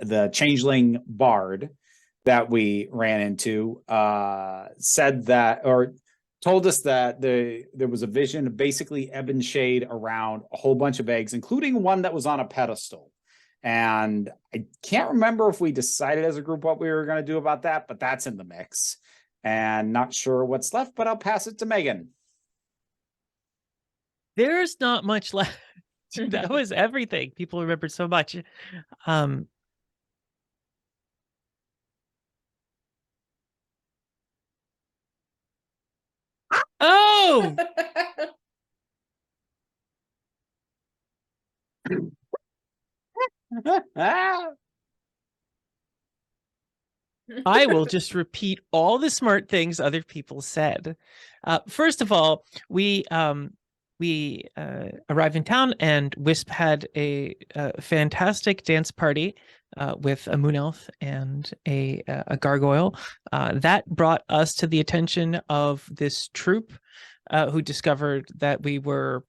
the changeling bard that we ran into said that, or told us that there was a vision of basically ebon shade around a whole bunch of eggs, including one that was on a pedestal. And I can't remember if we decided as a group what we were going to do about that, but that's in the mix. And not sure what's left, but I'll pass it to Megan. There's not much left. That was everything. People remembered so much. Oh! I will just repeat all the smart things other people said. First of all, we arrived in town, and Wisp had a fantastic dance party with a moon elf and a gargoyle. That brought us to the attention of this troupe who discovered that we were,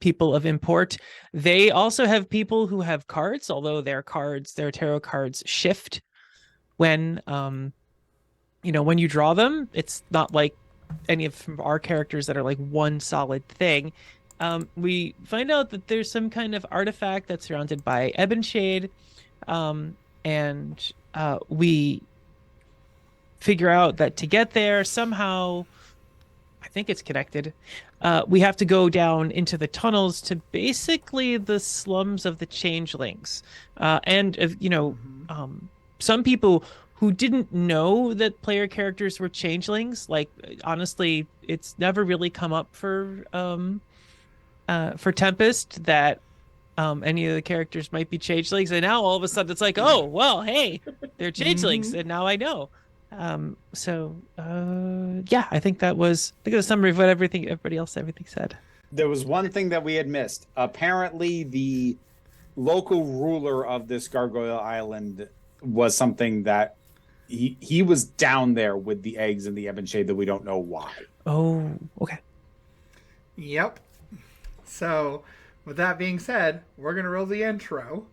people of import. They also have people who have cards, although their tarot cards shift when when you draw them. It's not like any of our characters that are like one solid thing. We find out that there's some kind of artifact that's surrounded by ebon shade, and we figure out that to get there somehow, I think it's connected, we have to go down into the tunnels to basically the slums of the changelings, and some people who didn't know that player characters were changelings. Like, honestly, it's never really come up for Tempest that any of the characters might be changelings, and now all of a sudden it's like, oh well, hey, they're changelings, and now I know. Yeah, I think that was a summary of what everybody said. There was one thing that we had missed. Apparently, the local ruler of this Gargoyle Island was something that he was down there with the eggs and the ebon shade, that we don't know why. Oh, okay. Yep. So, with that being said, we're going to roll the intro.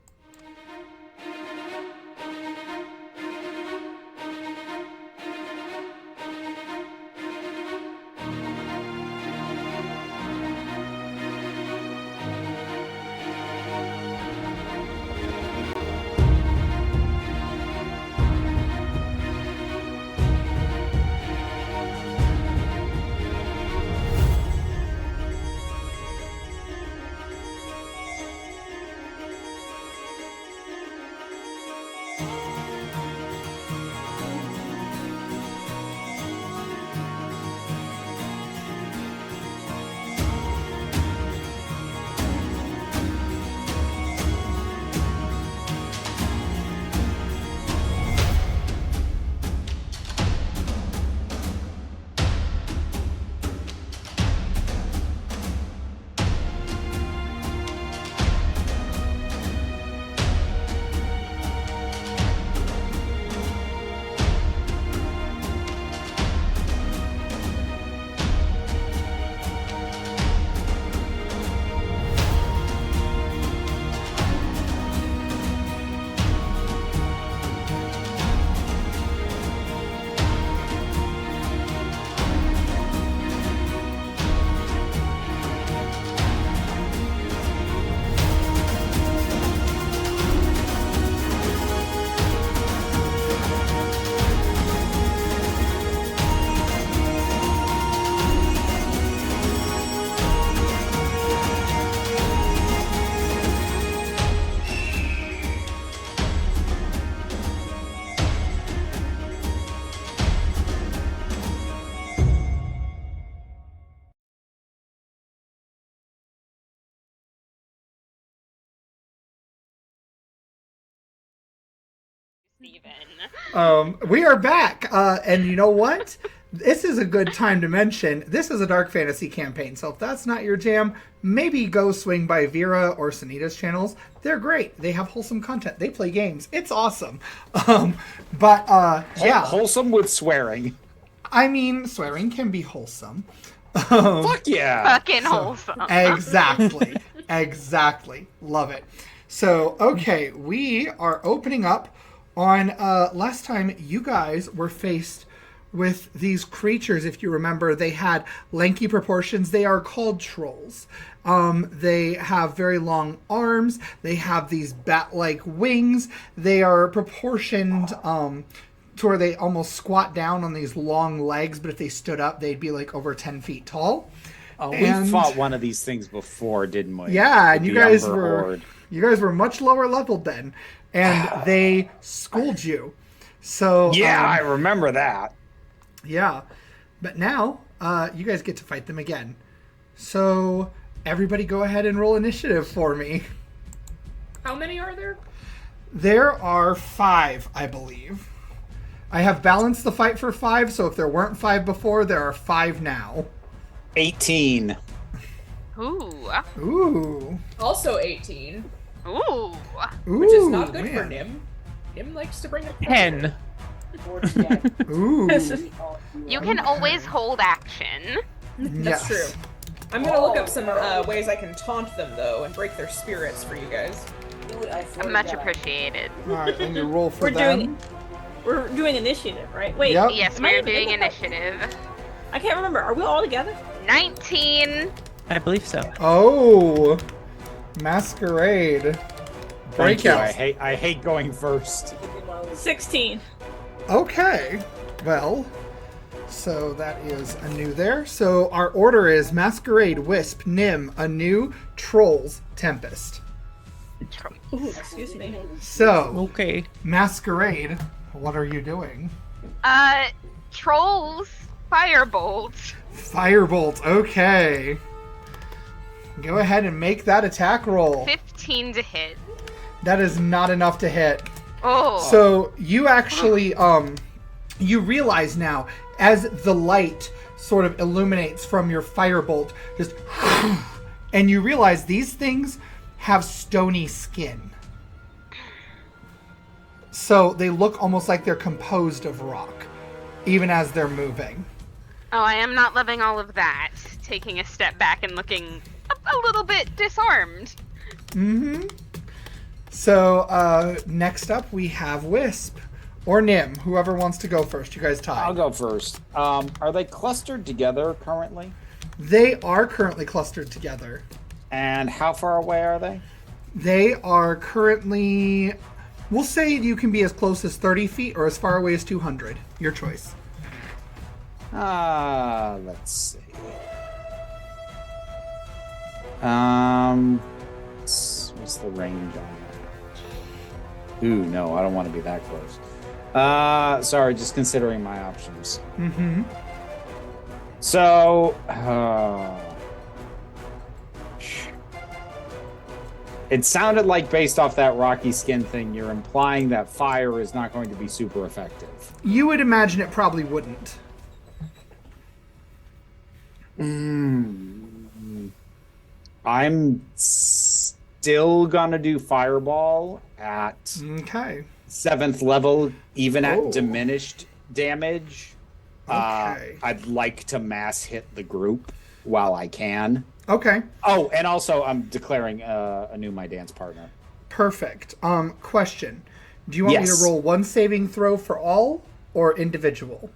We are back, and you know what? This is a good time to mention, this is a dark fantasy campaign, so if that's not your jam, maybe go swing by VERA or SENITA's channels. They're great. They have wholesome content. They play games. It's awesome. Yeah. Wholesome with swearing. I mean, swearing can be wholesome. Fuck yeah. Fucking wholesome. Exactly. Exactly. Love it. So, okay, we are opening up on last time you guys were faced with these creatures. If you remember, they had lanky proportions. They are called trolls. They have very long arms. They have these bat-like wings. They are proportioned to where they almost squat down on these long legs, but if they stood up, they'd be like over 10 feet tall. Oh, we fought one of these things before, didn't we? Yeah, and With you the guys Umber were Horde. much lower leveled then, and they schooled you. So Yeah, I remember that. yeah, but now you guys get to fight them again. So everybody, go ahead and roll initiative for me. How many are there? There are 5, I believe. I have balanced the fight for 5, so if there weren't 5 before, there are 5 now. 18. Ooh. Ooh. Also 18, Ooh. which is not good man. for Nim. Nim likes to bring up 10. Ooh. You can always hold action. That's Yes. true. I'm gonna look up some ways I can taunt them though and break their spirits for you guys. Much appreciated. All right, let me roll for We're them. We're doing initiative, right? Wait, Yep. Yes, am I we're in the doing middle? initiative. I can't remember. Are we all together? 19. I believe so. Oh, masquerade. Thank you. Breakout. I hate going first. 16. Okay. Well, so that is Anu there. So our order is Masquerade, Wisp, Nim, Anu, Trolls, Tempest. Ooh, excuse me. So, Okay. Masquerade, what are you doing? Trolls. Firebolt. Firebolt, okay. Go ahead and make that attack roll. 15 to hit. That is not enough to hit. Oh. So you actually, you realize now, as the light sort of illuminates from your firebolt, just, and you realize these things have stony skin. So they look almost like they're composed of rock, even as they're moving. Oh, I am not loving all of that. Taking a step back and looking a little bit disarmed. Mm-hmm. So next up we have Wisp or Nim, whoever wants to go first. You guys tie. I'll go first. Are they clustered together currently? They are currently clustered together. And how far away are they? They are currently, we'll say you can be as close as 30 feet or as far away as 200. Your choice. Let's see. What's the range on that? Ooh, no, I don't want to be that close. Sorry, just considering my options. Mm-hmm. So, it sounded like based off that rocky skin thing, you're implying that fire is not going to be super effective. You would imagine it probably wouldn't. I'm still gonna do fireball at Okay. 7th level, even Oh. at diminished damage. Okay. I'd like to mass hit the group while I can. Okay. Oh, and also I'm declaring Anu my dance partner. Perfect. Question. Do you want me Yes. to roll one saving throw for all or individual?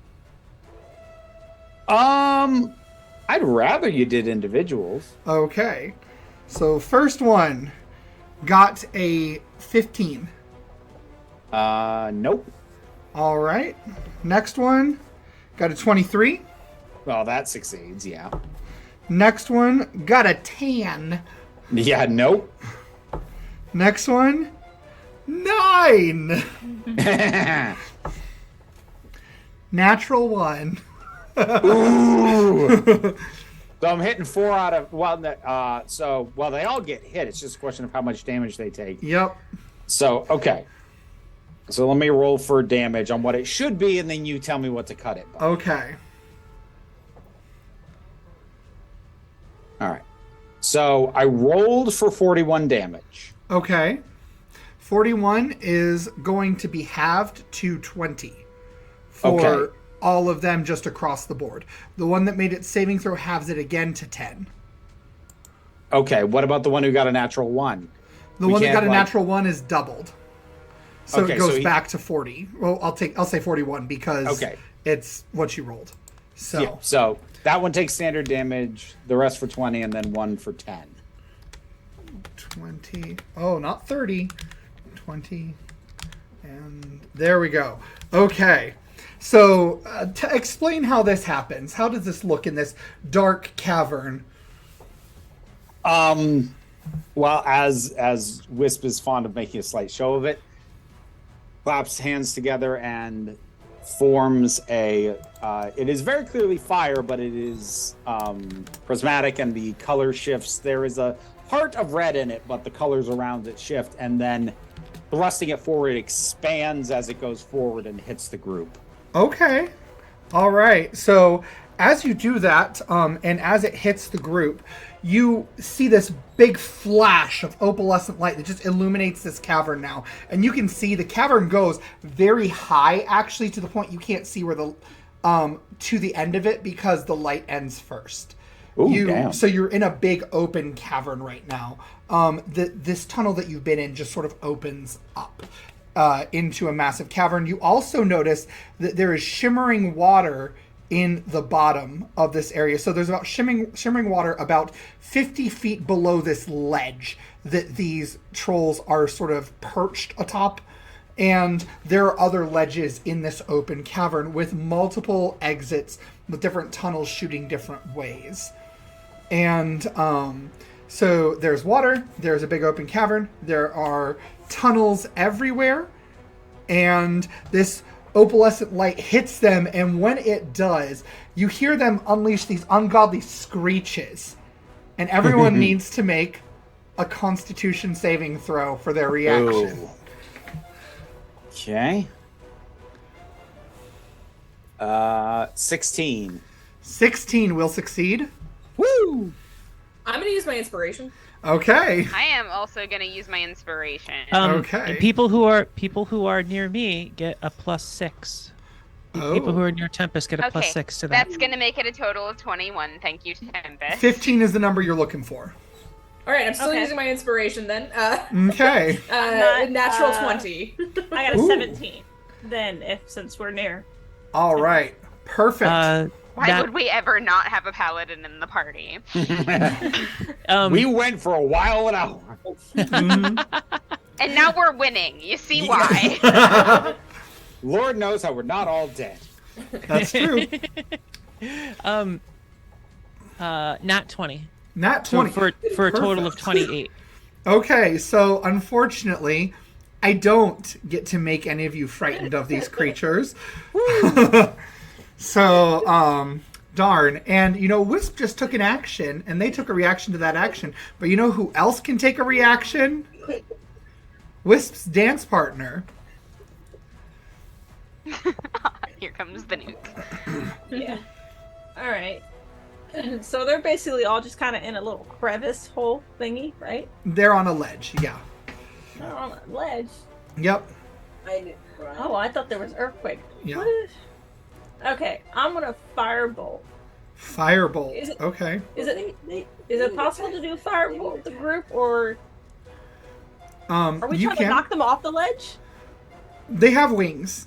I'd rather you did individuals. Okay. So first one got a 15. Nope. All right. Next one got a 23. Well, that succeeds, yeah. Next one got a 10. Yeah, nope. Next one, 9. Natural 1. Ooh. So I'm hitting 4 out of they all get hit. It's just a question of how much damage they take. Yep. So okay. So let me roll for damage on what it should be, and then you tell me what to cut it by. Okay. All right. So I rolled for 41 damage. Okay. 41 is going to be halved to 20 for Okay. all of them just across the board. The one that made its saving throw halves it again to 10. Okay. What about the one who got a natural 1? The We one that can't, got a like- natural 1 is doubled. So Okay, it goes so he- back to 40. Well, I'll say 41 because Okay. it's what you rolled. So Yeah, so that one takes standard damage, the rest for 20, and then 1 for 10. 20. Oh, not 30. 20. And there we go. Okay. So to explain how this happens, how does this look in this dark cavern? Well, as Wisp is fond of making a slight show of it, claps hands together and forms a. It is very clearly fire, but it is prismatic, and the color shifts. There is a heart of red in it, but the colors around it shift, and then thrusting it forward, it expands as it goes forward and hits the group. Okay. All right. So as you do that, and as it hits the group, you see this big flash of opalescent light that just illuminates this cavern now. And you can see the cavern goes very high, actually, to the point you can't see where the to the end of it because the light ends first. Ooh, damn. So you're in a big open cavern right now. This tunnel that you've been in just sort of opens up into a massive cavern. You also notice that there is shimmering water in the bottom of this area. So there's about shimmering water about 50 feet below this ledge that these trolls are sort of perched atop. And there are other ledges in this open cavern with multiple exits with different tunnels shooting different ways. And so there's water, there's a big open cavern, there are tunnels everywhere, and this opalescent light hits them, and when it does, you hear them unleash these ungodly screeches, and everyone needs to make a Constitution saving throw for their reaction. Ooh. Okay. 16. 16 will succeed. Woo! I'm gonna use my inspiration. Okay. I am also gonna use my inspiration. Okay. And people who are near me get a +6. People who are near Tempest get a Okay, +6 to that. That's gonna make it a total of 21. Thank you, Tempest. 15 is the number you're looking for. All right, I'm still Okay. using my inspiration then. Okay. not, Natural 20. I got a Ooh. 17. Then, since we're near. All right. Perfect. Why that- would we ever not have a paladin in the party? We went for a while and hour. And now we're winning. You see why? Lord knows how we're not all dead. That's true. Nat 20. Nat So 20. for a total of Perfect. 28. Okay, so unfortunately, I don't get to make any of you frightened of these creatures. So, darn. And, Wisp just took an action, and they took a reaction to that action. But you know who else can take a reaction? Wisp's dance partner. Here comes the nuke. Yeah. All right. So they're basically all just kind of in a little crevice hole thingy, right? They're on a ledge, yeah. They're on a ledge. Yep. Oh, I thought there was earthquake. Yeah. What is... Okay, I'm gonna firebolt. Firebolt. Is it- Okay. Is it possible to do firebolt with the group, or are we You trying to can. knock them off the ledge? They have wings.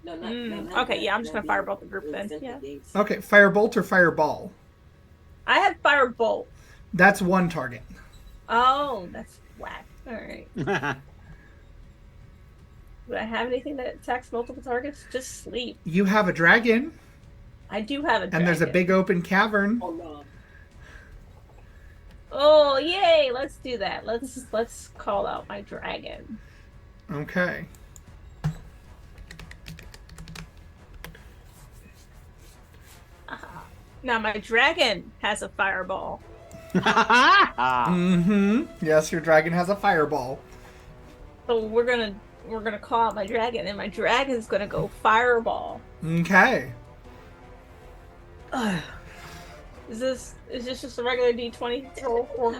Okay, yeah, I'm just gonna firebolt the group then. Yeah. Okay, firebolt or fireball? I have firebolt. That's one target. Oh, that's whack. All right. Do I have anything that attacks multiple targets? Just sleep. You have a dragon, I do have a dragon. and there's a big open cavern. Oh, yay! Let's do that. Let's call out my dragon. Okay. Now my dragon has a fireball. Yes, your dragon has a fireball. So we're gonna call out my dragon, and my dragon's gonna go fireball. Okay. Is this just a regular D20 roll? Or...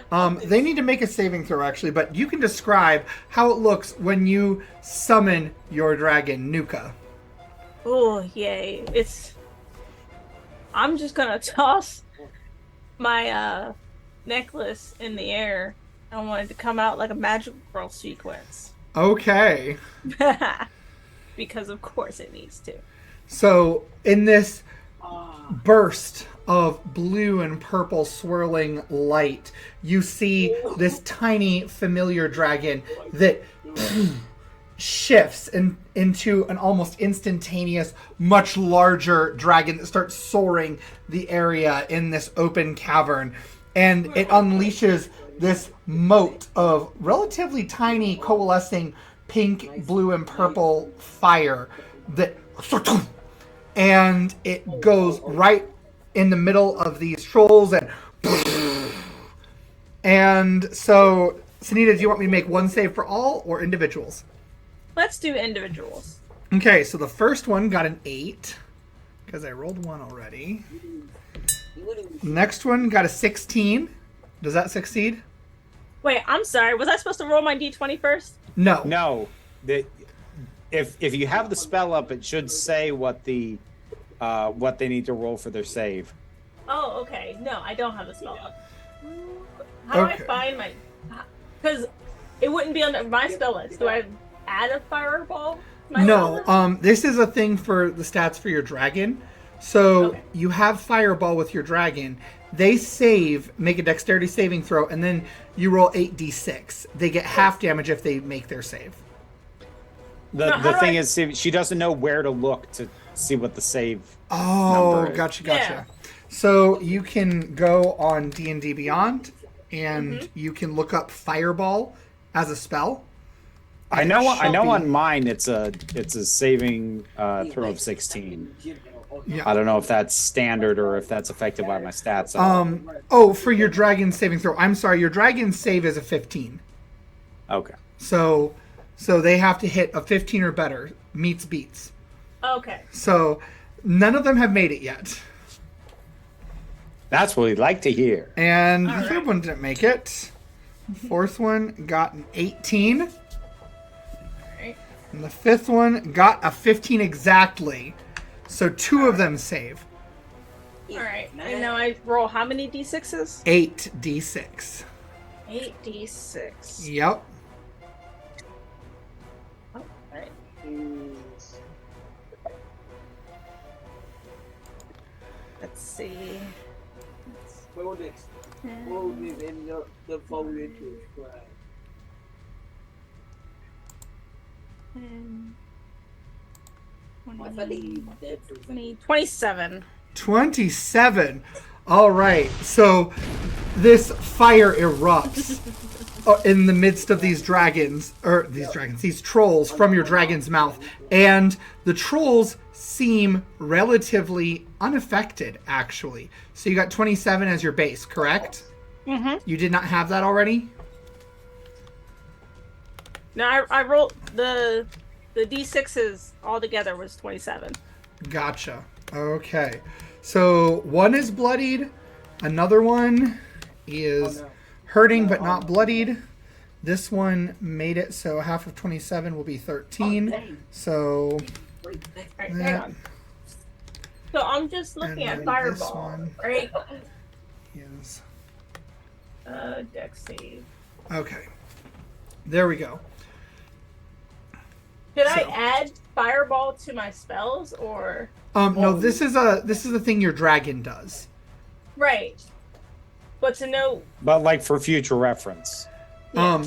They need to make a saving throw, actually, but you can describe how it looks when you summon your dragon, Nuka. Oh, yay. I'm just gonna toss my necklace in the air I want it to come out like a magical girl sequence. Okay. Because of course it needs to. So in this burst of blue and purple swirling light, you see this tiny familiar dragon that shifts into an almost instantaneous, much larger dragon that starts soaring the area in this open cavern. And it unleashes this mote of relatively tiny coalescing pink, blue, and purple fire that, and it goes right in the middle of these trolls, and so, Senita, do you want me to make one save for all or individuals? Let's do individuals. Okay, so the first one got an 8 because I rolled 1 already. Next one got a 16. Does that succeed? Wait, I'm sorry. Was I supposed to roll my d20 first? No. No, if you have the spell up, it should say what they need to roll for their save. Oh, okay. No, I don't have the spell up. How do I find my... Because it wouldn't be under my spell list. Do I add a fireball? No, this is a thing for the stats for your dragon. So you have fireball with your dragon. They make a dexterity saving throw, and then you roll 8d6. They get half damage if they make their save. The thing is, she doesn't know where to look to see what the save number is. Gotcha. Yeah. So you can go on D&D Beyond, and you can look up fireball as a spell. I know on mine it's a saving throw of 16. Yeah. I don't know if that's standard or if that's affected by my stats. For your dragon saving throw. I'm sorry, your dragon save is a 15. Okay. So they have to hit a 15 or better. Meets beats. Okay. So none of them have made it yet. That's what we'd like to hear. And the third one didn't make it. Fourth one got an 18. And the fifth one got a 15 exactly. So 2 of them save. Alright. And now I roll how many d6s? 8d6. 8d6. Yep. Alright. Let's see. And 27. 27. All right. So this fire erupts in the midst of these these trolls from your dragon's mouth. And the trolls seem relatively unaffected, actually. So you got 27 as your base, correct? Mm-hmm. You did not have that already? No, I rolled the d6s all together was 27. Gotcha. Okay. So one is bloodied. Another one is hurting but not bloodied. This one made it, so half of 27 will be 13. So Alright, hang on. So I'm just looking at fireball, right? Is Dex save. okay. There we go. Should I add fireball to my spells or? No, this is the thing your dragon does. Right. But to know. But like for future reference. Yeah.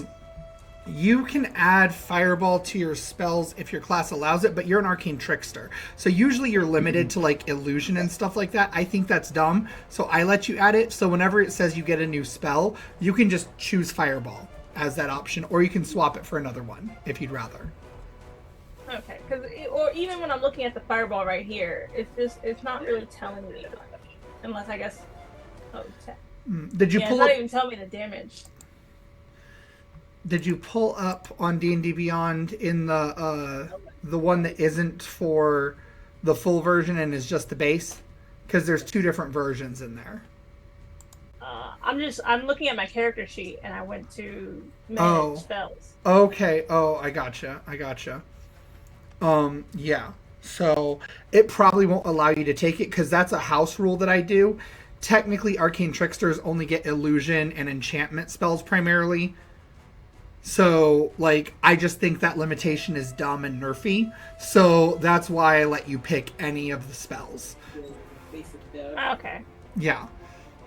You can add fireball to your spells if your class allows it, but you're an arcane trickster. So usually you're limited to like illusion and stuff like that. I think that's dumb. So I let you add it. So whenever it says you get a new spell, you can just choose fireball as that option, or you can swap it for another one if you'd rather. Okay, or even when I'm looking at the fireball right here, it's not really telling me, unless I guess. Oh, Did you it's pull not up? even telling me the damage. Did you pull up on D&D Beyond in the one that isn't for the full version and is just the base? Because there's 2 different versions in there. I'm looking at my character sheet and I went to manage spells. Okay. Oh, I gotcha. Yeah. So it probably won't allow you to take it because that's a house rule that I do. technically arcane tricksters only get illusion and enchantment spells primarily. So, like, I just think that limitation is dumb and nerfy. So that's why I let you pick any of the spells. Okay. Yeah.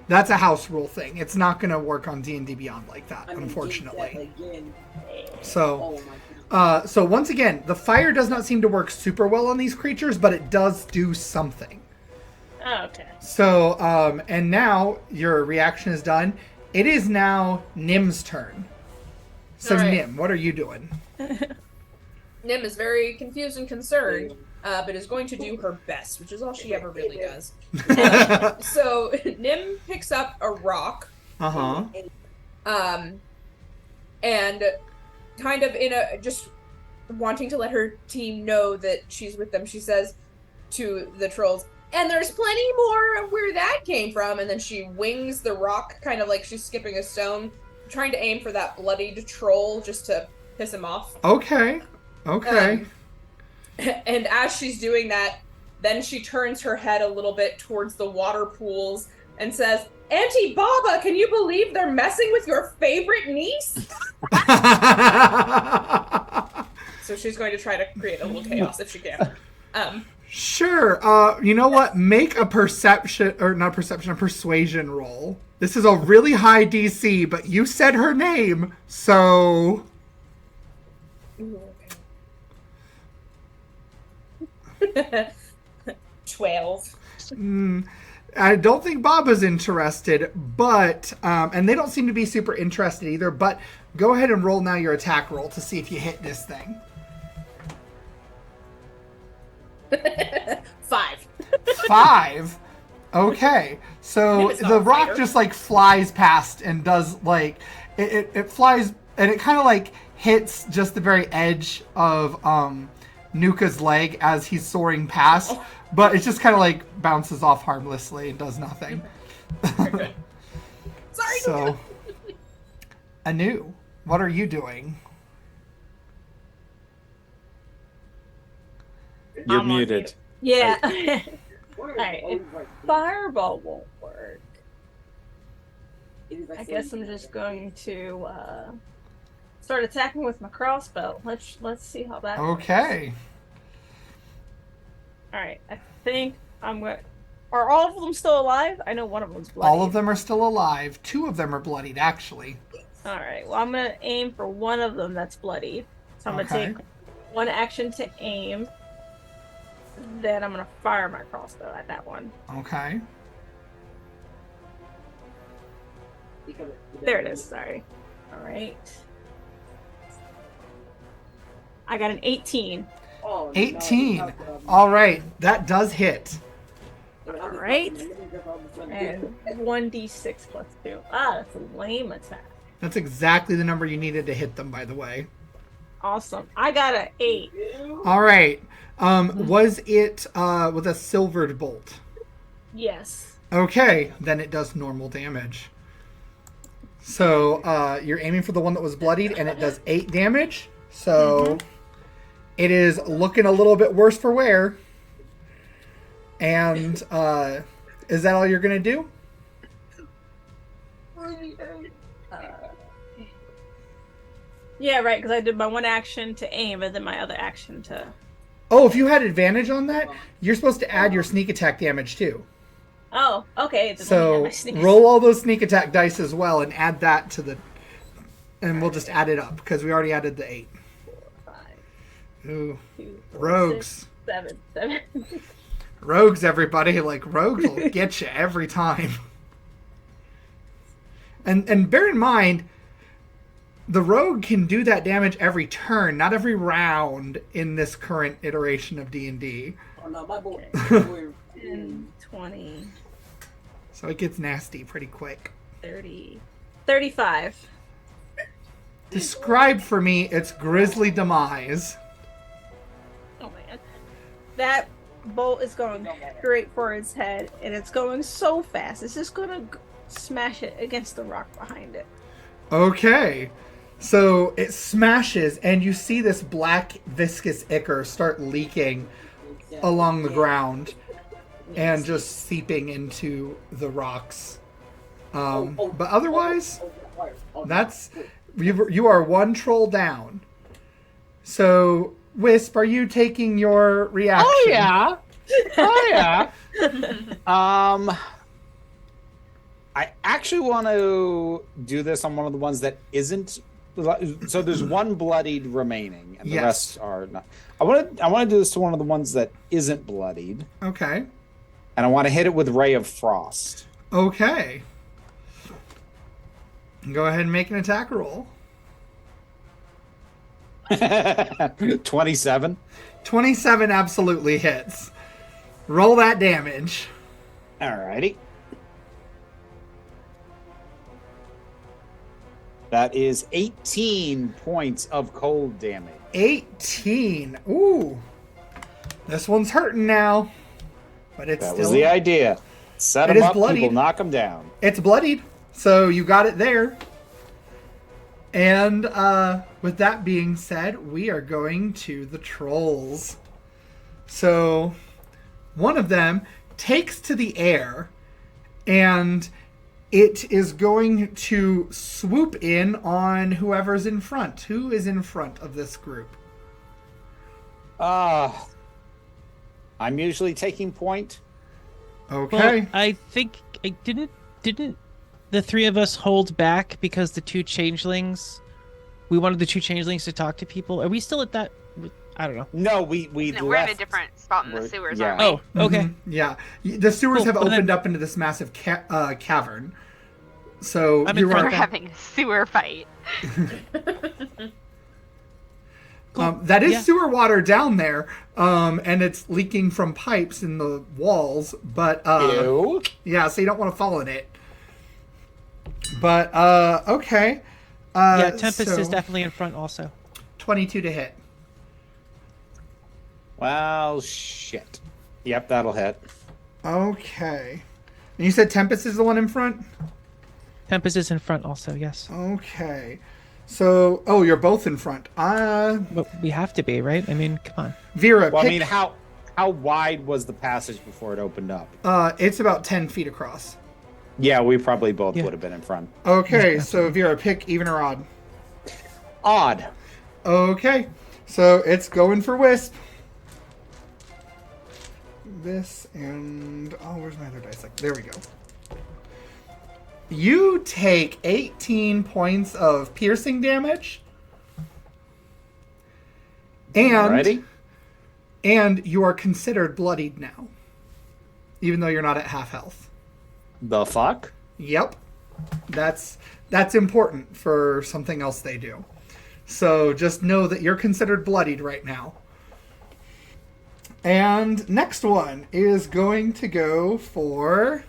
That's a house rule thing. It's not going to work on D&D Beyond like that, unfortunately. So, so once again, the fire does not seem to work super well on these creatures, but it does do something. Okay. So, and now your reaction is done. It is now Nim's turn. So, All right. Nim, what are you doing? Nim is very confused and concerned, but is going to do her best, which is all she ever really does. So Nim picks up a rock, Uh-huh. and kind of in a just wanting to let her team know that she's with them, she says to the trolls, "And there's plenty more where that came from." And then she wings the rock, kind of like she's skipping a stone, trying to aim for that bloodied troll just to piss him off. Okay. Okay. And as she's doing that, then she turns her head a little bit towards the water pools and says, "Auntie Baba, can you believe they're messing with your favorite niece?" So she's going to try to create a little chaos if she can. Sure. You know what? Make a perception, or not perception, a persuasion roll. This is a really high DC, but you said her name, so... Ooh, okay. 12. I don't think Baba's interested, but... and they don't seem to be super interested either, but go ahead and roll now your attack roll to see if you hit this thing. 5. 5? Okay. So It's not the a rock fighter. just like flies past and does like it flies and it kind of like hits just the very edge of Nuka's leg as he's soaring past, but it just kind of like bounces off harmlessly and does nothing. Sorry, So Nuka. Anu, what are you doing? You're I'm on muted. Yeah. Alright, if fireball won't work, I guess I'm just going to start attacking with my crossbow. Let's see how that goes. Okay. Alright, I think I'm going. Are all of them still alive? I know one of them's bloody. All of them are still alive. 2 of them are bloodied, actually. Alright, well, I'm going to aim for one of them that's bloody. So I'm Okay. going to take one action to aim. Then I'm going to fire my crossbow at that one. Okay. There it is, sorry. Alright. I got an 18. 18. All right, that does hit. Alright. And 1d6 plus 2. Ah, that's a lame attack. That's exactly the number you needed to hit them, by the way. Awesome. I got an 8. All right. Was it with a silvered bolt? Yes. Okay, then it does normal damage. So you're aiming for the one that was bloodied, and it does 8 damage. So it is looking a little bit worse for wear. And is that all you're going to do? Yeah, right, because I did my one action to aim and then my other action to... Oh, if you had advantage on that, you're supposed to add your sneak attack damage too. Oh, okay. Then So my sneak- roll all those sneak attack dice as well and add that to the... And we'll just add it up because we already added the 8. 5, Ooh, 2, 4, rogues. 6, 7. Rogues, everybody. Like, rogues will get you every time. And bear in mind, the rogue can do that damage every turn, not every round in this current iteration of D&D. 10, 20, So it gets nasty pretty quick. 30, 35. Describe for me its grisly demise. Oh man. That bolt is going straight for its head, and it's going so fast. It's just gonna smash it against the rock behind it. Okay. So it smashes, and you see this black viscous ichor start leaking along the ground. and just seeping into the rocks. But otherwise, that's you are one troll down. So, Wisp, are you taking your reaction? Oh yeah. Oh yeah. I actually want to do this on one of the ones that isn't. So there's one bloodied remaining, and the Yes. rest are not. I want to do this to one of the ones that isn't bloodied, Okay. and I want to hit it with Ray of Frost. Okay. Go ahead and make an attack roll. 27. 27 absolutely hits. Roll that damage. Alrighty. That is 18 points of cold damage. 18. Ooh. This one's hurting now. But it's That still... was the idea. Set It them is up, bloodied. people knock them down. It's bloodied. So you got it there. And with that being said, we are going to the trolls. So one of them takes to the air, and it is going to swoop in on whoever's in front. Who is in front of this group? I'm usually taking point. Okay. Well, I think I didn't the three of us hold back because the two changelings. We wanted the two changelings to talk to people. Are we still at that? I don't know. No, we No, we're in a left. different spot in the We're- sewers, yeah. aren't we? Oh, okay. Mhm, yeah. The sewers Cool. have Well, then- opened up into this massive cavern. So I'm in you front We're are... then. having a sewer fight. That is Yeah. sewer water down there, and it's leaking from pipes in the walls. But Ew. yeah, so you don't want to fall in it. But okay. Yeah, Tempest so is definitely in front also. 22 to hit. Well, shit. Yep, that'll hit. Okay. And you said Tempest is the one in front? Tempest is in front also, yes. Okay. So, oh, you're both in front. But we have to be, right? I mean, come on. Vera, Well, I pick, mean, how wide was the passage before it opened up? it's about 10 feet across. Yeah, we probably both Yeah. would have been in front. Okay, so Vera, pick even or odd. Odd. Okay, so it's going for Wisp. This and... oh, where's my other dice? Like, there we go. You take 18 points of piercing damage. Alrighty. And you are considered bloodied now. Even though you're not at half health. The fuck? Yep. That's important for something else they do. So just know that you're considered bloodied right now. And next one is going to go for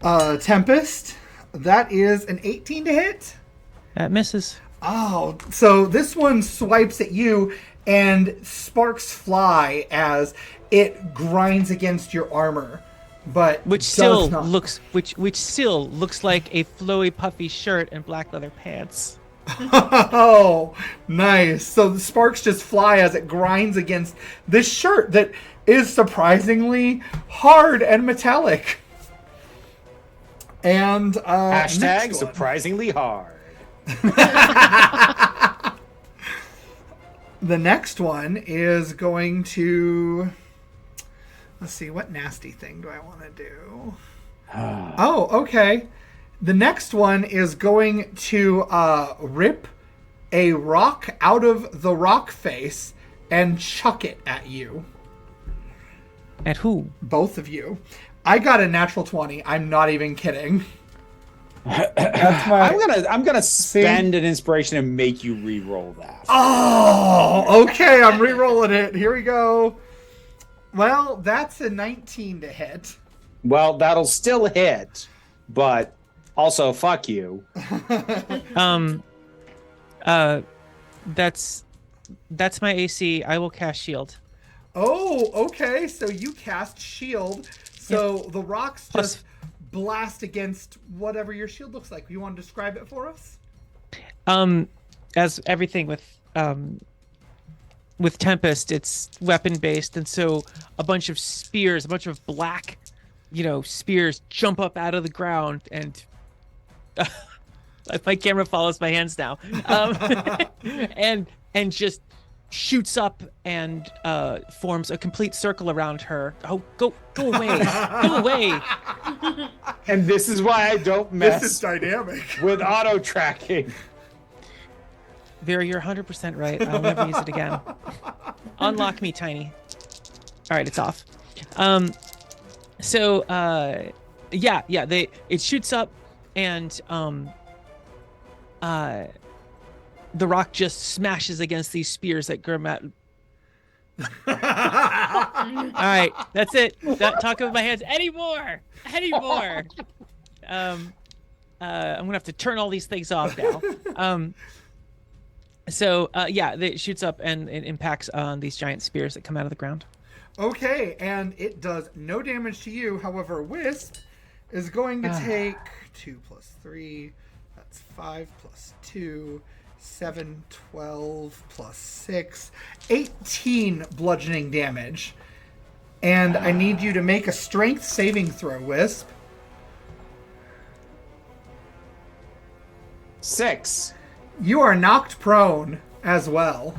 Tempest. That is an 18 to hit. That misses. Oh, so this one swipes at you and sparks fly as it grinds against your armor. But Which does still not. looks which still looks like a flowy puffy shirt and black leather pants. Oh, nice. So the sparks just fly as it grinds against this shirt that is surprisingly hard and metallic. And Hashtag next one. surprisingly hard. The next one is going to... let's see, what nasty thing do I want to do? Oh, okay. The next one is going to rip a rock out of the rock face and chuck it at you. At who? Both of you. I got a natural 20. I'm not even kidding. That's my... I'm gonna spend an inspiration and make you re-roll that. Oh, okay. I'm re-rolling it. Here we go. Well, that's a 19 to hit. Well, that'll still hit, but also fuck you. That's my AC. I will cast shield. Oh, okay. So you cast shield. So the rocks Plus- just blast against whatever your shield looks like. You want to describe it for us? As everything with with Tempest, it's weapon based, and so a bunch of spears, a bunch of black, spears jump up out of the ground, and my camera follows my hands now, and just shoots up and forms a complete circle around her. Oh, go away, go away! And this is why I don't mess This is dynamic. with auto tracking. Vera, you're 100% right. I'll never use it again. Unlock me, Tiny. All right, it's off. It shoots up, and the rock just smashes against these spears that Gurmat. All right, that's it. Not talking with my hands anymore. I'm gonna have to turn all these things off now. It shoots up and it impacts on these giant spears that come out of the ground. Okay, and it does no damage to you. However, Wisp is going to take 2 plus 3. That's 5 plus 2. 7, 12 plus 6. 18 bludgeoning damage. And I need you to make a strength saving throw, Wisp. 6. You are knocked prone as well.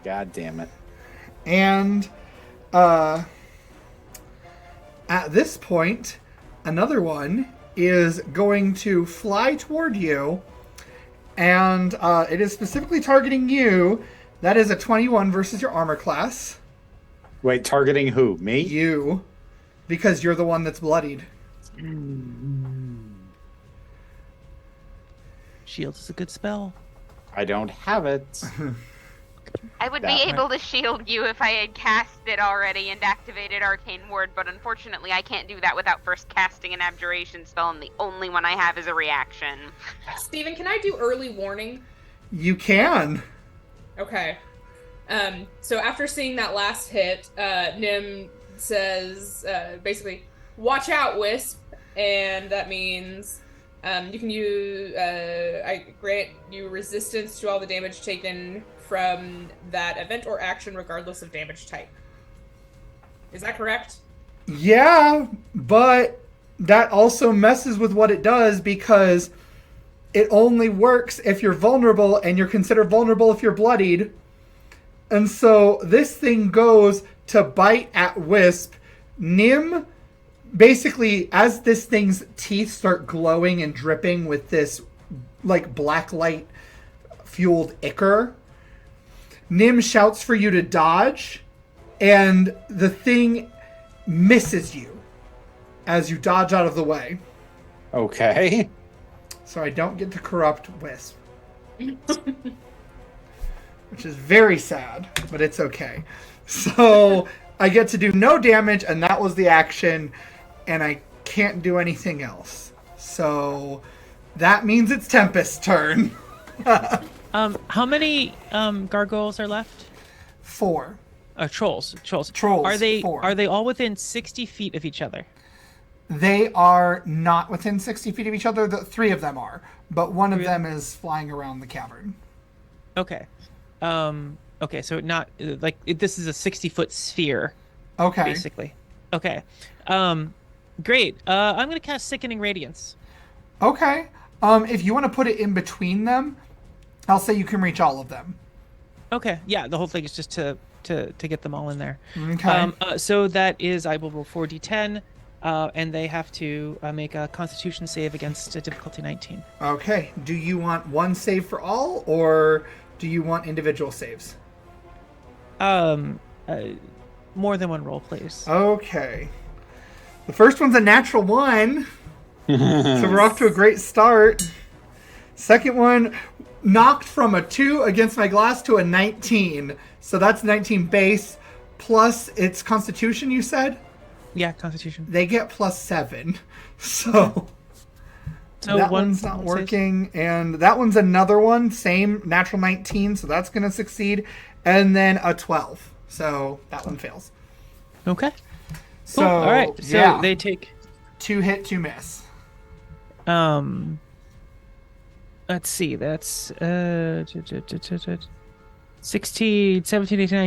God damn it. And at this point, another one is going to fly toward you, and it is specifically targeting you. That is a 21 versus your armor class. Wait, targeting who? Me? You, because you're the one that's bloodied. Shield is a good spell. I don't have it. I would be able to shield you if I had cast it already and activated Arcane Ward, but unfortunately I can't do that without first casting an Abjuration spell, and the only one I have is a reaction. Steven, can I do early warning? You can. Okay. So after seeing that last hit, Nim says, basically, watch out, Wisp, and that means you can use, I grant you resistance to all the damage taken from that event or action regardless of damage type. Is that correct? Yeah, but that also messes with what it does, because it only works if you're vulnerable, and you're considered vulnerable if you're bloodied. And so this thing goes to bite at Wisp. Nim, basically, as this thing's teeth start glowing and dripping with this like black light fueled ichor, Nim shouts for you to dodge, and the thing misses you as you dodge out of the way. Okay. So I don't get to corrupt Wisp. Which is very sad, but it's okay. So I get to do no damage, and that was the action, and I can't do anything else. So that means it's Tempest's turn. How many gargoyles are left? 4. Trolls. Trolls, Are they 4. Are they all within 60 feet of each other? They are not within 60 feet of each other. The 3 of them are, but one of them is flying around the cavern. Okay. Okay, so not like this is a 60-foot sphere. Okay. Basically. Okay. Great. I'm gonna cast Sickening Radiance. Okay. If you want to put it in between them, I'll say you can reach all of them. Okay. Yeah, the whole thing is just to get them all in there. Okay. So that is, I will roll 4d10, and they have to make a Constitution save against a difficulty 19. Okay. Do you want one save for all, or do you want individual saves? More than one roll, please. Okay. The first one's a natural 1. So we're off to a great start. Second one, knocked from a 2 against my glass to a 19. So that's 19 base, plus its Constitution, you said? Yeah, Constitution. They get +7. So that one's not working. And that one's another one, same natural 19, so that's going to succeed. And then a 12. So that one fails. Okay. So, cool. All right. So yeah. they take 2 hit, 2 miss. Let's see. That's 16, 17, 18,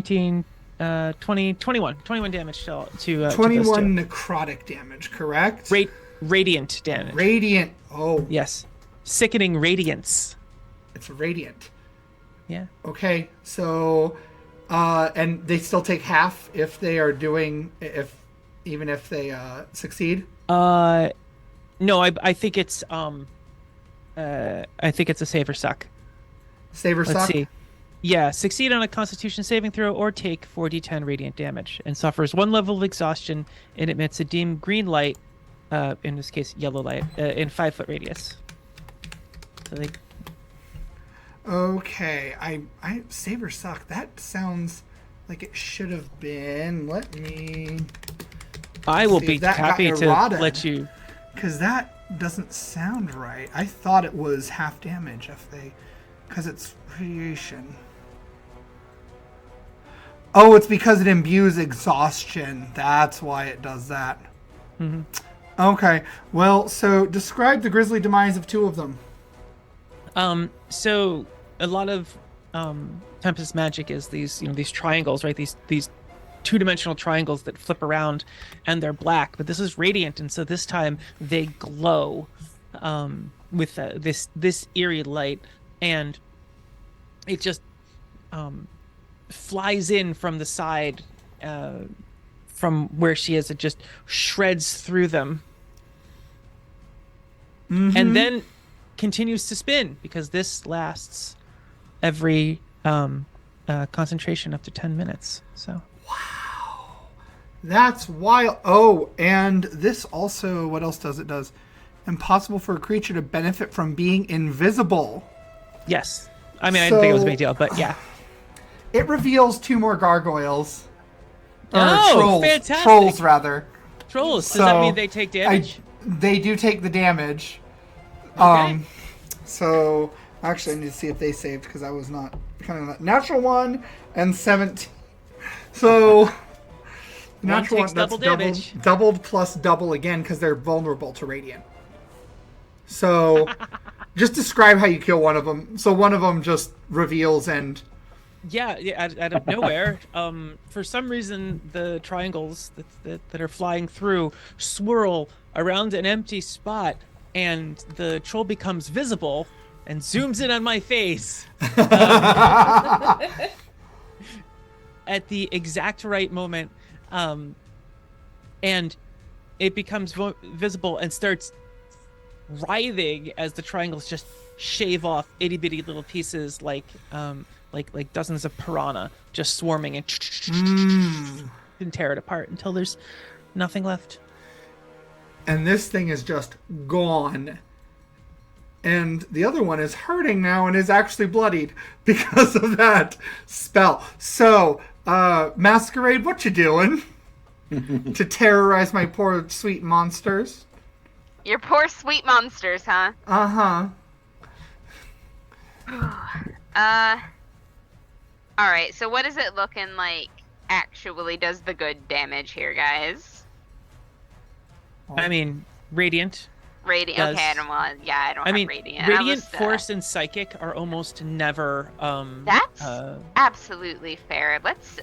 19, 20, 21. 21 damage to those 21 two. necrotic damage, correct? Radiant damage. Radiant. Oh, Yes. Sickening radiance. it's radiant. Yeah. Okay, so, and they still take half if they are doing, even if they succeed. No, I think it's a save or suck. Save or Let's suck. see. Yeah, succeed on a Constitution saving throw or take 4d10 radiant damage and suffers 1 level of exhaustion and emits a dim green light, in this case yellow light, in 5-foot radius. So they. Okay, I save or suck. That sounds like it should have been. Let me. I will see be if that got happy to eroded. let you. Because that doesn't sound right. I thought it was half damage if they, because it's radiation. Oh, it's because it imbues exhaustion. That's why it does that. Mm-hmm. Okay. Well, so describe the grisly demise of 2 of them. So a lot of Tempest magic is these triangles, right? These 2-dimensional triangles that flip around, and they're black. But this is radiant, and so this time they glow with this eerie light, and it just flies in from the side, from where she is. It just shreds through them, and then continues to spin because this lasts every concentration up to 10 minutes. So. That's wild. Oh, and this also, what else does it? Does impossible for a creature to benefit from being invisible. Yes. I mean, I didn't think it was a big deal, but yeah. It reveals 2 more gargoyles. Or Oh, trolls. fantastic. Trolls, rather. Trolls. Does So, that mean they take damage? They do take the damage. Okay. So, actually, I need to see if they saved, because I was not natural 1 and 17. So, natural takes 1, that's double damage. doubled plus double again, because they're vulnerable to radiant. So, just describe how you kill one of them. So, one of them just reveals and... Yeah, out of nowhere. For some reason, the triangles that are flying through swirl around an empty spot, and the troll becomes visible and zooms in on my face at the exact right moment, and it becomes visible and starts writhing as the triangles just shave off itty bitty little pieces, like dozens of piranha just swarming and tear it apart until there's nothing left. And this thing is just gone. And the other one is hurting now and is actually bloodied because of that spell. So, Masquerade, what you doing to terrorize my poor sweet monsters? Your poor sweet monsters, huh? Uh-huh. Alright, so what is it looking like actually does the good damage here, guys? I mean, radiant. Radiant. Does- Okay, I don't have radiant. Radiant, force, and psychic are almost never. That's absolutely fair. Let's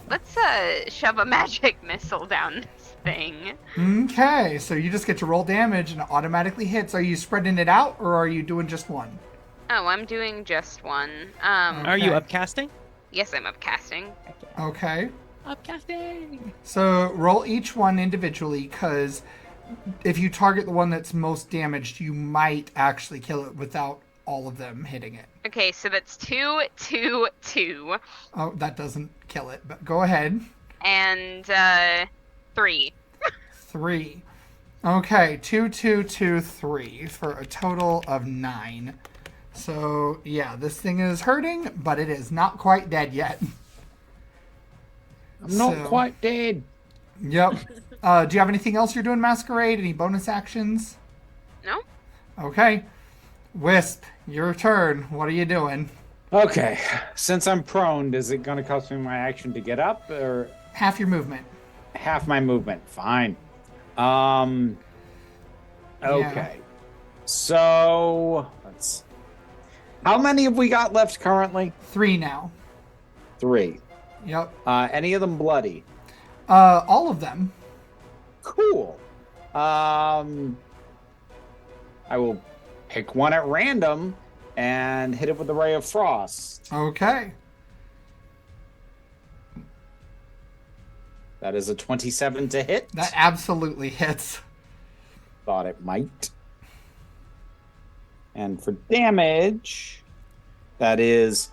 shove a magic missile down this thing. Okay, so you just get to roll damage and it automatically hits. Are you spreading it out or are you doing just one? Oh, I'm doing just one. Are you Okay. upcasting? Yes, I'm upcasting. Okay. Upcasting. So roll each one individually, because if you target the one that's most damaged, you might actually kill it without all of them hitting it. Okay, so that's 2, 2, 2. Oh, that doesn't kill it, but go ahead. And 3. 3. Okay, 2, 2, 2, 3 for a total of 9. So yeah, this thing is hurting, but it is not quite dead yet. I'm not quite dead. Yep. Do you have anything else you're doing, Masquerade? Any bonus actions? No? Okay. Wisp, your turn. What are you doing? Okay, since I'm prone, is it going to cost me my action to get up, or Half your movement. half my movement? Fine. Okay. Yeah. So how many have we got left currently? 3 now. 3. Yep. Any of them bloody? All of them. Cool. I will pick one at random and hit it with a ray of frost. Okay. That is a 27 to hit. That absolutely hits. Thought it might. And for damage, that is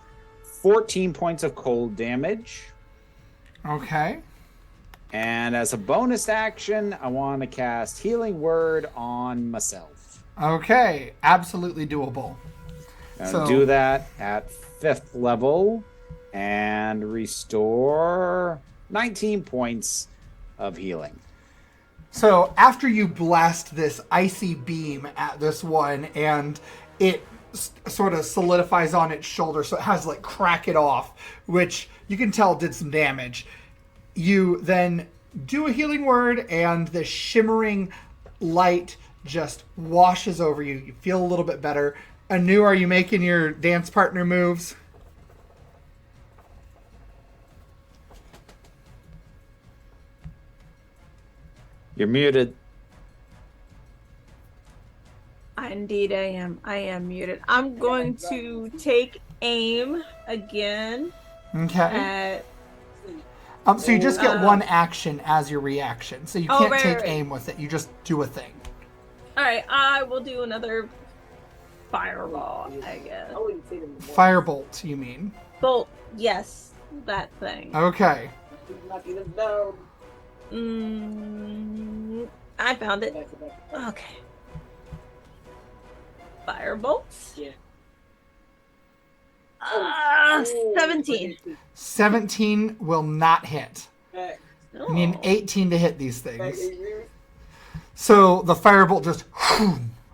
14 points of cold damage. Okay. And as a bonus action, I want to cast Healing Word on myself. Okay. Absolutely doable. And do that at 5th level and restore 19 points of healing. So after you blast this icy beam at this one and it sort of solidifies on its shoulder, so it has like crack it off, which you can tell did some damage. You then do a healing word and the shimmering light just washes over you. You feel a little bit better. Anu, are you making your dance partner moves? You're muted. Indeed, I am. I am muted. I'm going to take aim again Okay. at. So you just get one action as your reaction. So you Oh, can't right, take right. aim with it. You just do a thing. All right, I will do another fireball, I guess. Firebolt, you mean? Bolt, yes, that thing. Okay. I found it. Okay. Firebolt. Yeah. 17. 17 will not hit. You need an 18 to hit these things. So the firebolt just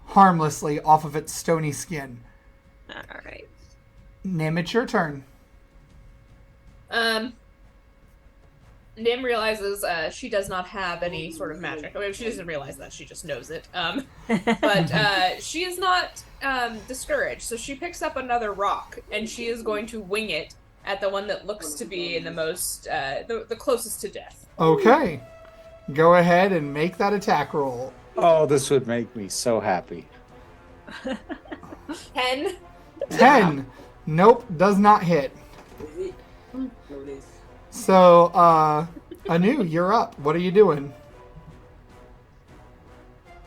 harmlessly off of its stony skin. All right. Nim, it's your turn. Nim realizes she does not have any sort of magic. I mean, she doesn't realize that, she just knows it. But she is not discouraged, so she picks up another rock, and she is going to wing it at the one that looks to be in the most, the closest to death. Okay. Go ahead and make that attack roll. Oh, this would make me so happy. 10. 10. Nope, does not hit. So, Anu, you're up. What are you doing?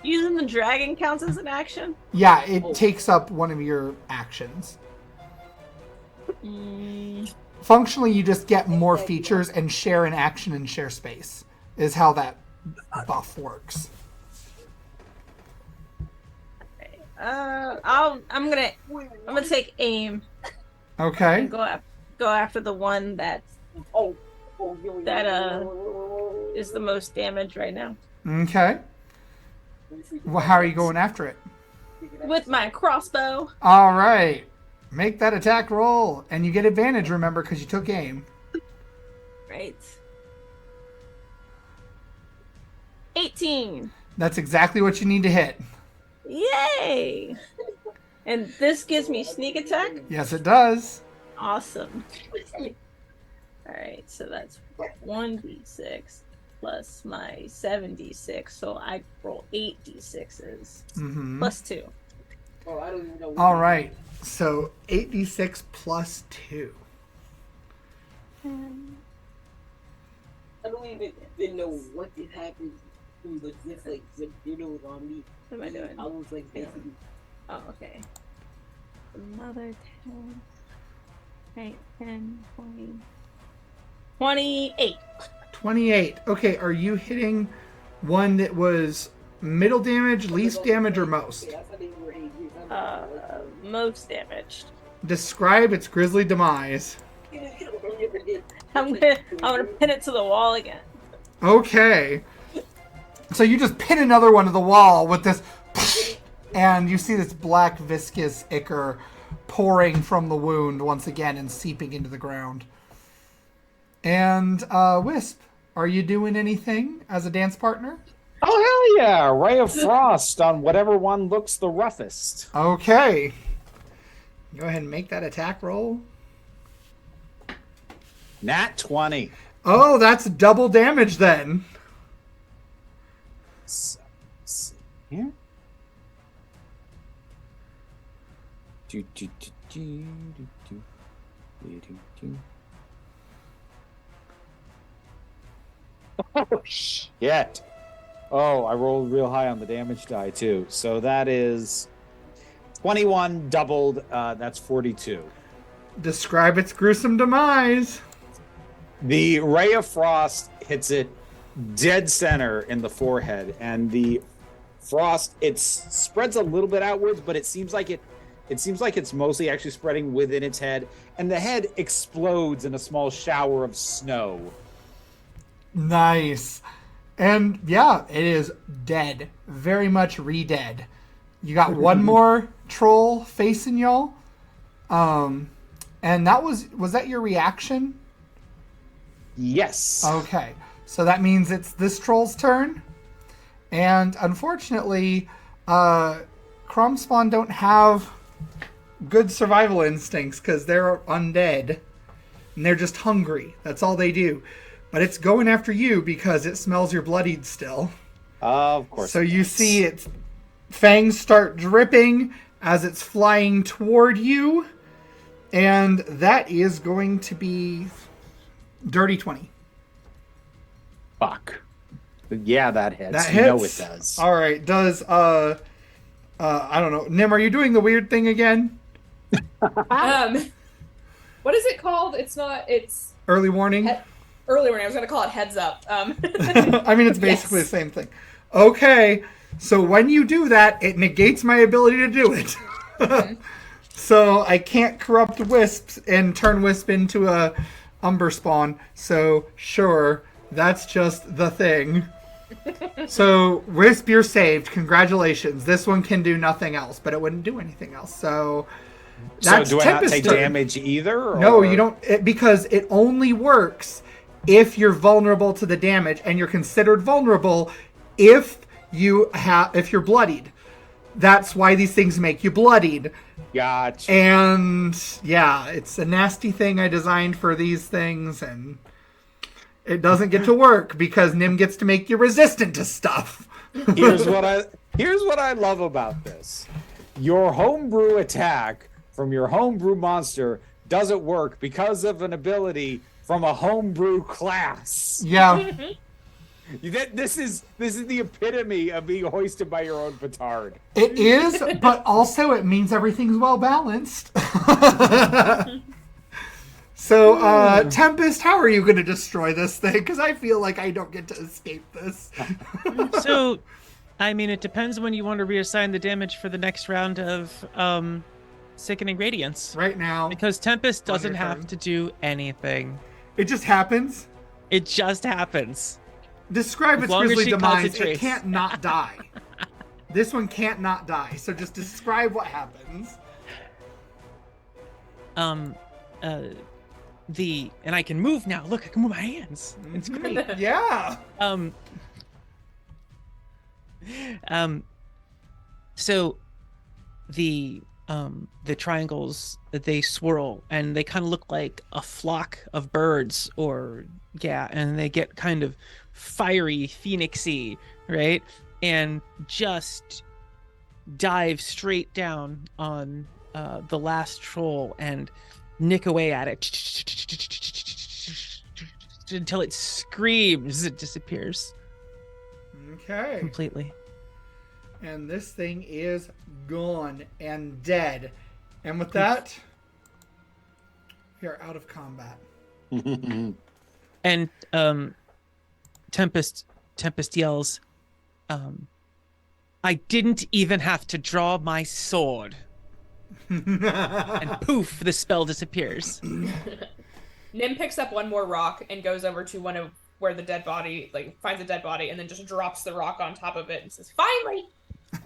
Using the dragon counts as an action? Yeah, it takes up one of your actions. Functionally, you just get more features and share an action and share space, is how that buff works. I'm gonna take aim Okay. and go after the one that is the most damage right now Okay. Well, how are you going after it? with my crossbow. All right. Make that attack roll. And you get advantage, remember, because you took aim. Right. 18. That's exactly what you need to hit. Yay! And this gives me sneak attack. Yes, it does. Awesome. Alright, so that's 1d6 plus my 7d6. So I roll 8d6s Mm-hmm. plus 2. All right. So 8d6 plus 2. I don't even know what did happen. But just like the video was on me. What am I doing? I was like basically. Oh, okay. Another 10. Right, 10, 20. 28. 28. Okay, are you hitting one that was middle damage, least damage, or most? Most damaged. Describe its grisly demise. I'm gonna pin it to the wall again. Okay. So you just pin another one to the wall with this, and you see this black viscous ichor pouring from the wound once again and seeping into the ground. And Wisp, are you doing anything as a dance partner? Oh, hell yeah. Ray of Frost on whatever one looks the roughest. Okay. Go ahead and make that attack roll. Nat 20. Oh, that's double damage then. So, let's see here. Oh, shit. Oh, I rolled real high on the damage die, too. So that is 21 doubled. That's 42. Describe its gruesome demise. The ray of frost hits it dead center in the forehead, and the frost, it spreads a little bit outwards, but it seems like it's mostly actually spreading within its head, and the head explodes in a small shower of snow. Nice. And yeah, it is dead. Very much re-dead. You got one more troll facing y'all. And that was that your reaction? Yes. Okay. So that means it's this troll's turn. And unfortunately, Crumspawn don't have good survival instincts because they're undead. And they're just hungry. That's all they do. But it's going after you because it smells your bloodied still. Of course. So you see its fangs start dripping as it's flying toward you. And that is going to be dirty 20. Fuck. Yeah, that hits. That You know hits. it does. All right. Does I don't know. Nim, are you doing the weird thing again? What is it called? It's Early warning? early warning. I was going to call it heads up. I mean, it's basically Yes. the same thing. Okay. So when you do that, it negates my ability to do it. So I can't corrupt Wisps and turn Wisp into a Umber spawn. So sure, that's just the thing. So Wisp, you're saved. Congratulations. This one can do nothing else, but it wouldn't do anything else. So that's do I not Tempest take turn. damage either? No, or- you don't, because it only works if you're vulnerable to the damage, and you're considered vulnerable if you're bloodied. That's why these things make you bloodied. Gotcha. And yeah, it's a nasty thing I designed for these things, and it doesn't get to work because Nim gets to make you resistant to stuff. Here's what I love about this. Your homebrew attack from your homebrew monster doesn't work because of an ability from a homebrew class. Yeah. This is the epitome of being hoisted by your own petard. It is, but also it means everything's well balanced. So, Tempest, how are you going to destroy this thing? Because I feel like I don't get to escape this. So, I mean, it depends when you want to reassign the damage for the next round of Sickening Radiance. Right now, Because Tempest On your doesn't have turn. to do anything. it just happens. It just happens. Describe its long as grisly she demise. It concentrates. can't not die. This one can't not die. So just describe what happens. And I can move now. Look, I can move my hands. It's great. Yeah. So the triangles, they swirl and they kind of look like a flock of birds, and they get kind of fiery, phoenixy, right? And just dive straight down on the last troll and nick away at it until it screams. It disappears Okay. completely. And this thing is gone and dead. And with that, we are out of combat. And Tempest yells, I didn't even have to draw my sword. And poof, the spell disappears. Nim picks up one more rock and goes over to one of where the dead body, finds a dead body, and then just drops the rock on top of it and says, "Finally,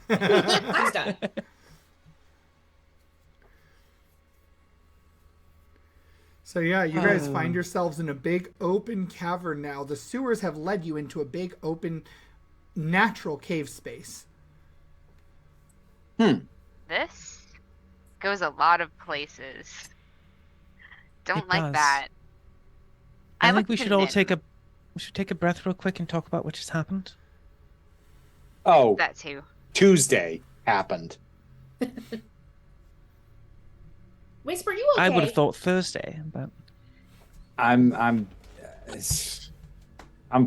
he's done." So yeah, you guys find yourselves in a big open cavern now. The sewers have led you into a big open natural cave space. This goes a lot of places. Don't It like does. that. I think we looked should in all them. take a breath real quick and talk about what just happened. Oh, That too. Tuesday happened. Whisper, you okay? I would have thought Thursday, but I'm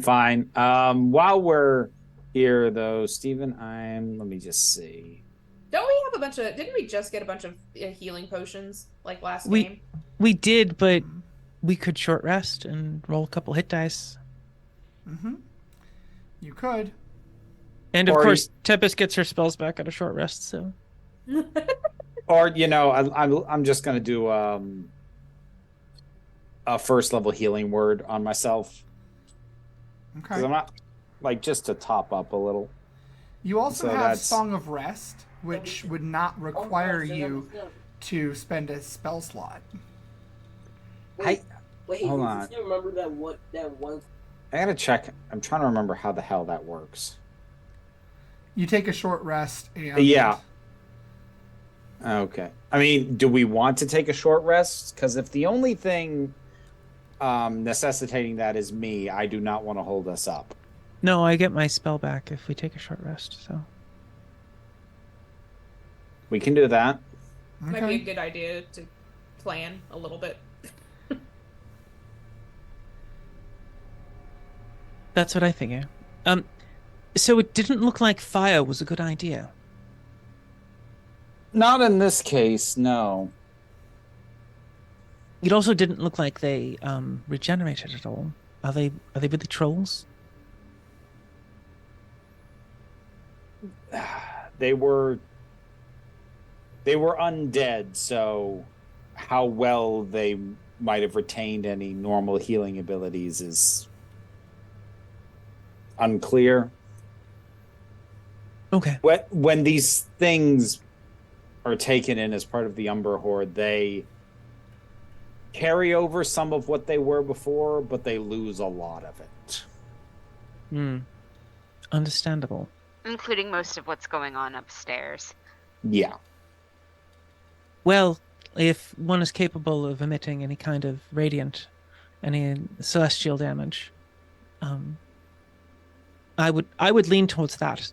fine. While we're here though, Steven, let me just see. Don't we have a bunch of? Didn't we just get a bunch of healing potions like last We- game? we did, but we could short rest and roll a couple hit dice. Mm-hmm. You could. And of Or course, Tempest gets her spells back at a short rest, so Or I'm just gonna do a first level healing word on myself because Okay. I'm not just to top up a little. You also So have that's- Song of Rest, which would not require you to spend a spell slot. Wait, hold you on. still remember that one? I gotta check. I'm trying to remember how the hell that works. You take a short rest and Yeah. Okay. I mean, do we want to take a short rest? Because if the only thing necessitating that is me, I do not want to hold us up. no, I get my spell back if we take a short rest. So We can do that. Might be a Okay. good idea to plan a little bit. that's what I figure. So it didn't look like fire was a good idea. Not in this case, no. It also didn't look like they regenerated at all. Are they with the trolls? They were undead, so how well they might have retained any normal healing abilities is unclear. Okay. When these things are taken in as part of the Umber Horde, they carry over some of what they were before, but they lose a lot of it. Understandable. Including most of what's going on upstairs. Yeah. Well, if one is capable of emitting any kind of radiant, any celestial damage, I would lean towards that.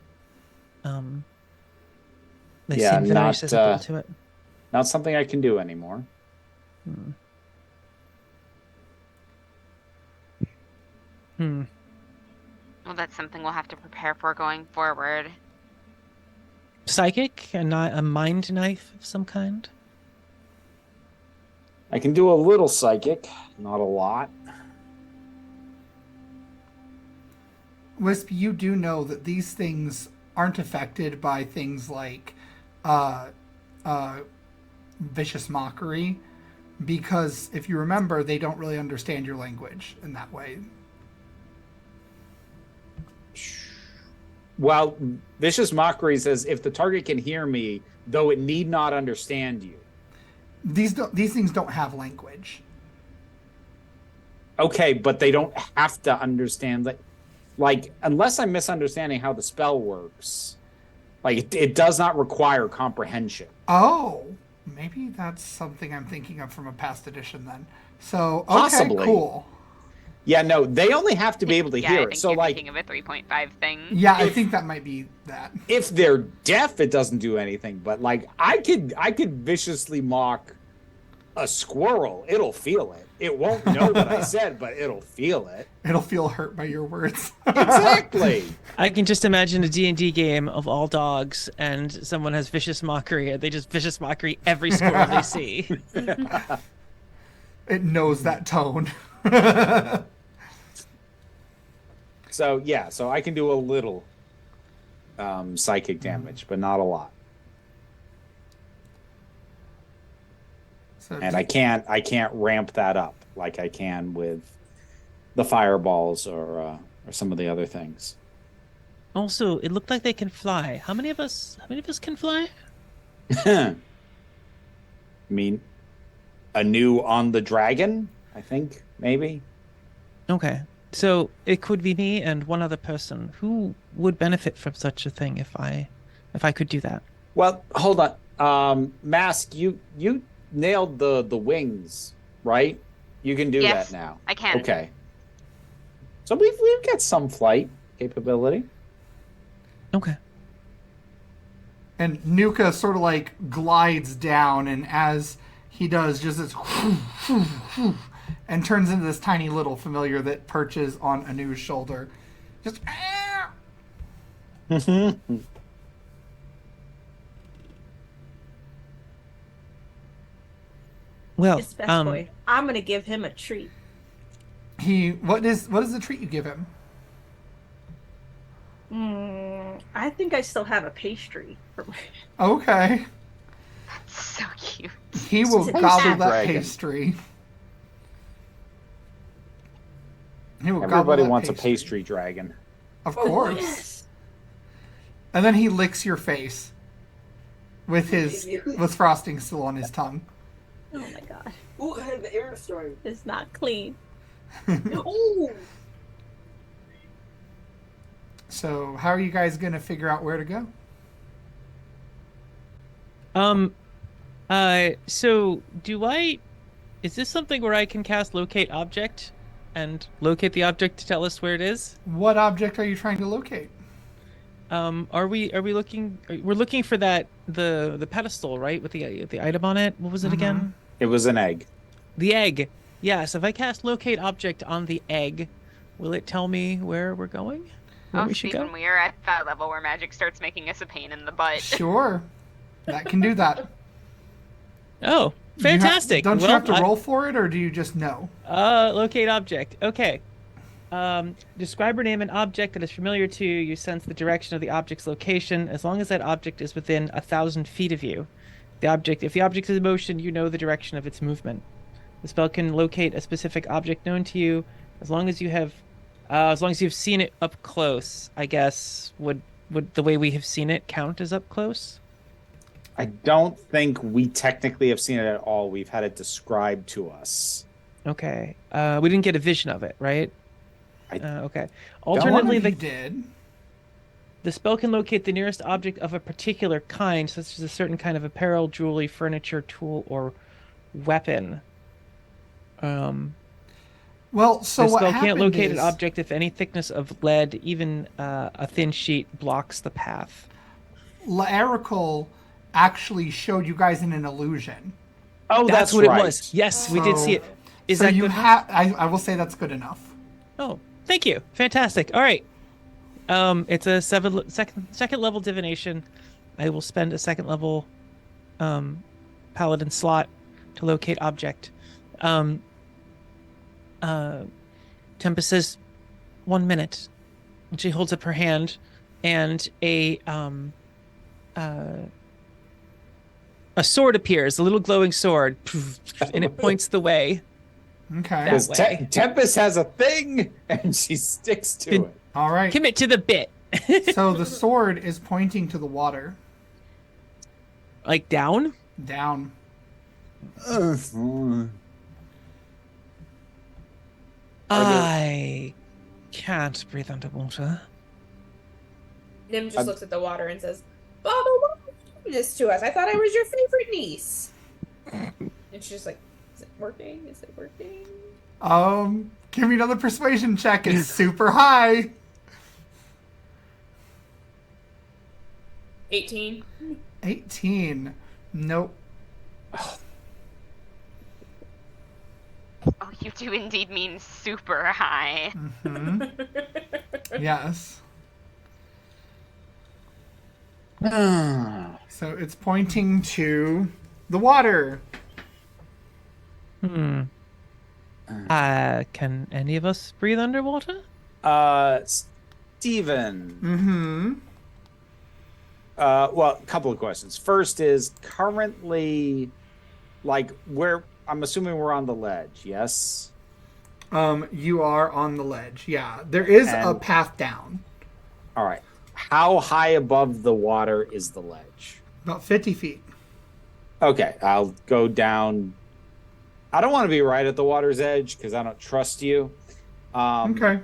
They Yeah, seem very not, susceptible to it. Not something I can do anymore. Well, that's something we'll have to prepare for going forward. Psychic? A mind knife of some kind? I can do a little psychic, not a lot. Wisp, you do know that these things aren't affected by things like vicious mockery, because if you remember, they don't really understand your language in that way. Well, vicious mockery says if the target can hear me, though it need not understand you. These things don't have language. Okay, but they don't have to understand that. Like, unless I'm misunderstanding how the spell works, like it does not require comprehension. Oh, maybe that's something I'm thinking of from a past edition then. So, okay, Possibly. cool. Yeah, no, they only have to be able to Yeah, hear I it. think So, you're like, thinking of a 3.5 thing. Yeah, I think that might be that. if they're deaf, it doesn't do anything. But like, I could viciously mock a squirrel. It'll feel it. It won't know what I said, but it'll feel it. It'll feel hurt by your words. Exactly. I can just imagine a D&D game of all dogs and someone has vicious mockery and they just vicious mockery every squirrel they see. It knows that tone. So yeah, so I can do a little psychic damage, but not a lot. So And I can't ramp that up like I can with the fireballs or some of the other things. Also, it looked like they can fly. How many of us can fly? I mean, a new on the dragon, I think, maybe. Okay. So it could be me and one other person. Who would benefit from such a thing if I could do that? Well, hold on. Mask, you nailed the wings, right? You can do Yes, that now. I can. Okay. So we've got some flight capability. Okay. And Nuka sort of like glides down, and as he does, just this and turns into this tiny little familiar that perches on Anu's shoulder. Just Well, It's best boy. I'm gonna give him a treat. what is the treat you give him? I think I still have a pastry. Okay. So cute. He will It's a gobble that dragon. pastry. He will gobble Everybody that wants a pastry dragon. Of course. Yes. And then he licks your face with frosting still on his tongue. Oh my god. Ooh, I have the air story. It's not clean. Ooh. So, how are you guys going to figure out where to go? So is this something where I can cast locate object and locate the object to tell us where it is? What object are you trying to locate? Are we looking? We're looking for the pedestal, right, with the item on it. What was it again? It was an egg. The egg. Yes. If I cast locate object on the egg, will it tell me where we're going? Where we should Stephen, go? we are at that level where magic starts making us a pain in the butt. Sure. That can do that. Oh, fantastic! Don't you Well, have to roll for it, or do you just know? Locate object. Okay. Describe or name an object that is familiar to you. You sense the direction of the object's location as long as that object is within 1,000 feet of you. If the object is in motion, you know the direction of its movement. The spell can locate a specific object known to you as long as you've seen it up close. I guess would the way we have seen it count as up close? I don't think we technically have seen it at all. We've had it described to us. Okay. We didn't get a vision of it, right? Okay. One Alternatively, of you did. the spell can locate the nearest object of a particular kind, such as a certain kind of apparel, jewelry, furniture, tool, or weapon. Well, so the what spell happened can't locate is, an object if any thickness of lead, even a thin sheet, blocks the path. Laerical actually showed you guys in an illusion. Oh, That's what right. it was. Yes, we did see it. Is so that you good? I will say that's good enough. Oh, thank you. Fantastic. All right. It's a second level divination. I will spend a second level paladin slot to locate object. Tempest says 1 minute. And she holds up her hand, and a sword appears, a little glowing sword, and it points the way. Okay. That Because way. Tempest has a thing, and she sticks to Good. it. All right. Commit to the bit. So the sword is pointing to the water. Like down? Down. I can't breathe underwater. Nim just looks at the water and says, Baba, why did you do this to us? I thought I was your favorite niece. And she's just like, is it working? Is it working? Give me another persuasion check. It's super high. 18. 18. Nope. Oh, you do indeed mean super high. Hmm. Yes. So it's pointing to the water. Can any of us breathe underwater? Steven. Mm-hmm. Well, a couple of questions. First is currently, like, I'm assuming we're on the ledge, yes? You are on the ledge. Yeah. There is a And- path down. All right. How high above the water is the ledge? About 50 feet. Okay, I'll go down. I don't want to be right at the water's edge because I don't trust you. Okay.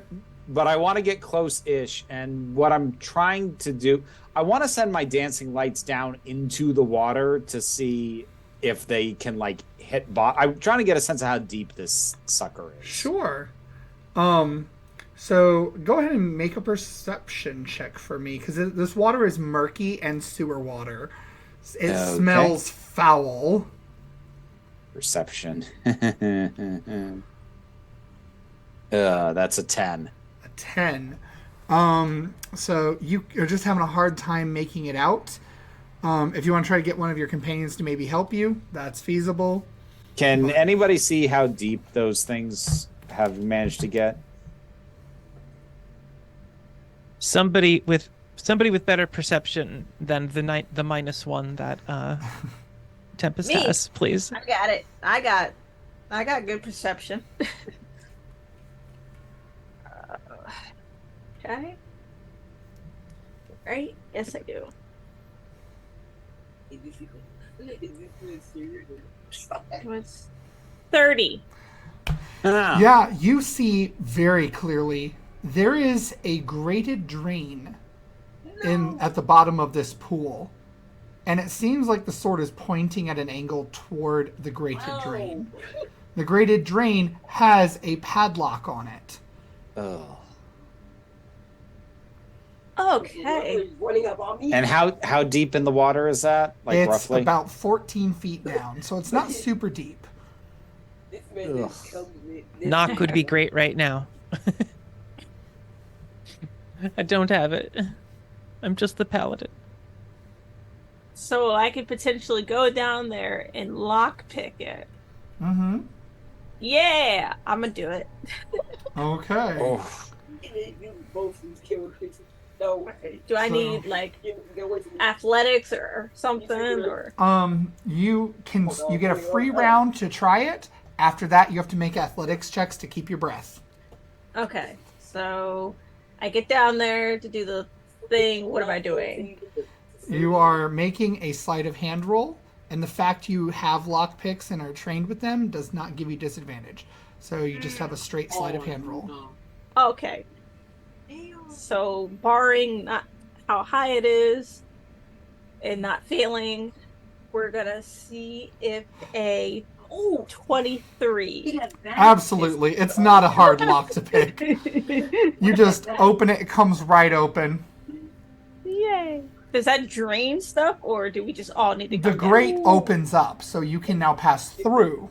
But I want to get close-ish, and what I'm trying to do, I want to send my dancing lights down into the water to see if they can, like, hit I'm trying to get a sense of how deep this sucker is. Sure. So go ahead and make a perception check for me, because this water is murky and sewer water. It smells foul. Perception. That's a 10. A 10. So you are just having a hard time making it out. If you want to try to get one of your companions to maybe help you, that's feasible. Can anybody see how deep those things have managed to get? Somebody with better perception than the -1 that Tempest Me. has, please. I got it. I got good perception. Okay. Right? Yes, I do. It was 30. Yeah, you see very clearly there is a grated drain at the bottom of this pool. And it seems like the sword is pointing at an angle toward the grated drain. The grated drain has a padlock on it. Oh. Okay. And how deep in the water is that? Like It's roughly? about 14 feet down, so it's not super deep. Knock would be great right now. I don't have it. I'm just the paladin. So I could potentially go down there and lockpick it. Mm-hmm. Yeah, I'm gonna do it. Okay. Oh. Do I need like athletics or something, or You get a free round to try it. After that, you have to make athletics checks to keep your breath. okay? So I get down there to do the thing. What am I doing? You are making a sleight of hand roll, and the fact you have lockpicks and are trained with them does not give you disadvantage. So you just have a straight sleight of hand roll. Okay. So barring not how high it is and not failing, we're gonna see if a 23. Absolutely. It's not a hard lock to pick. You just open it, it comes right open. Yay. Does that drain stuff, or do we just all need to The come down? grate opens up, so you can now pass through.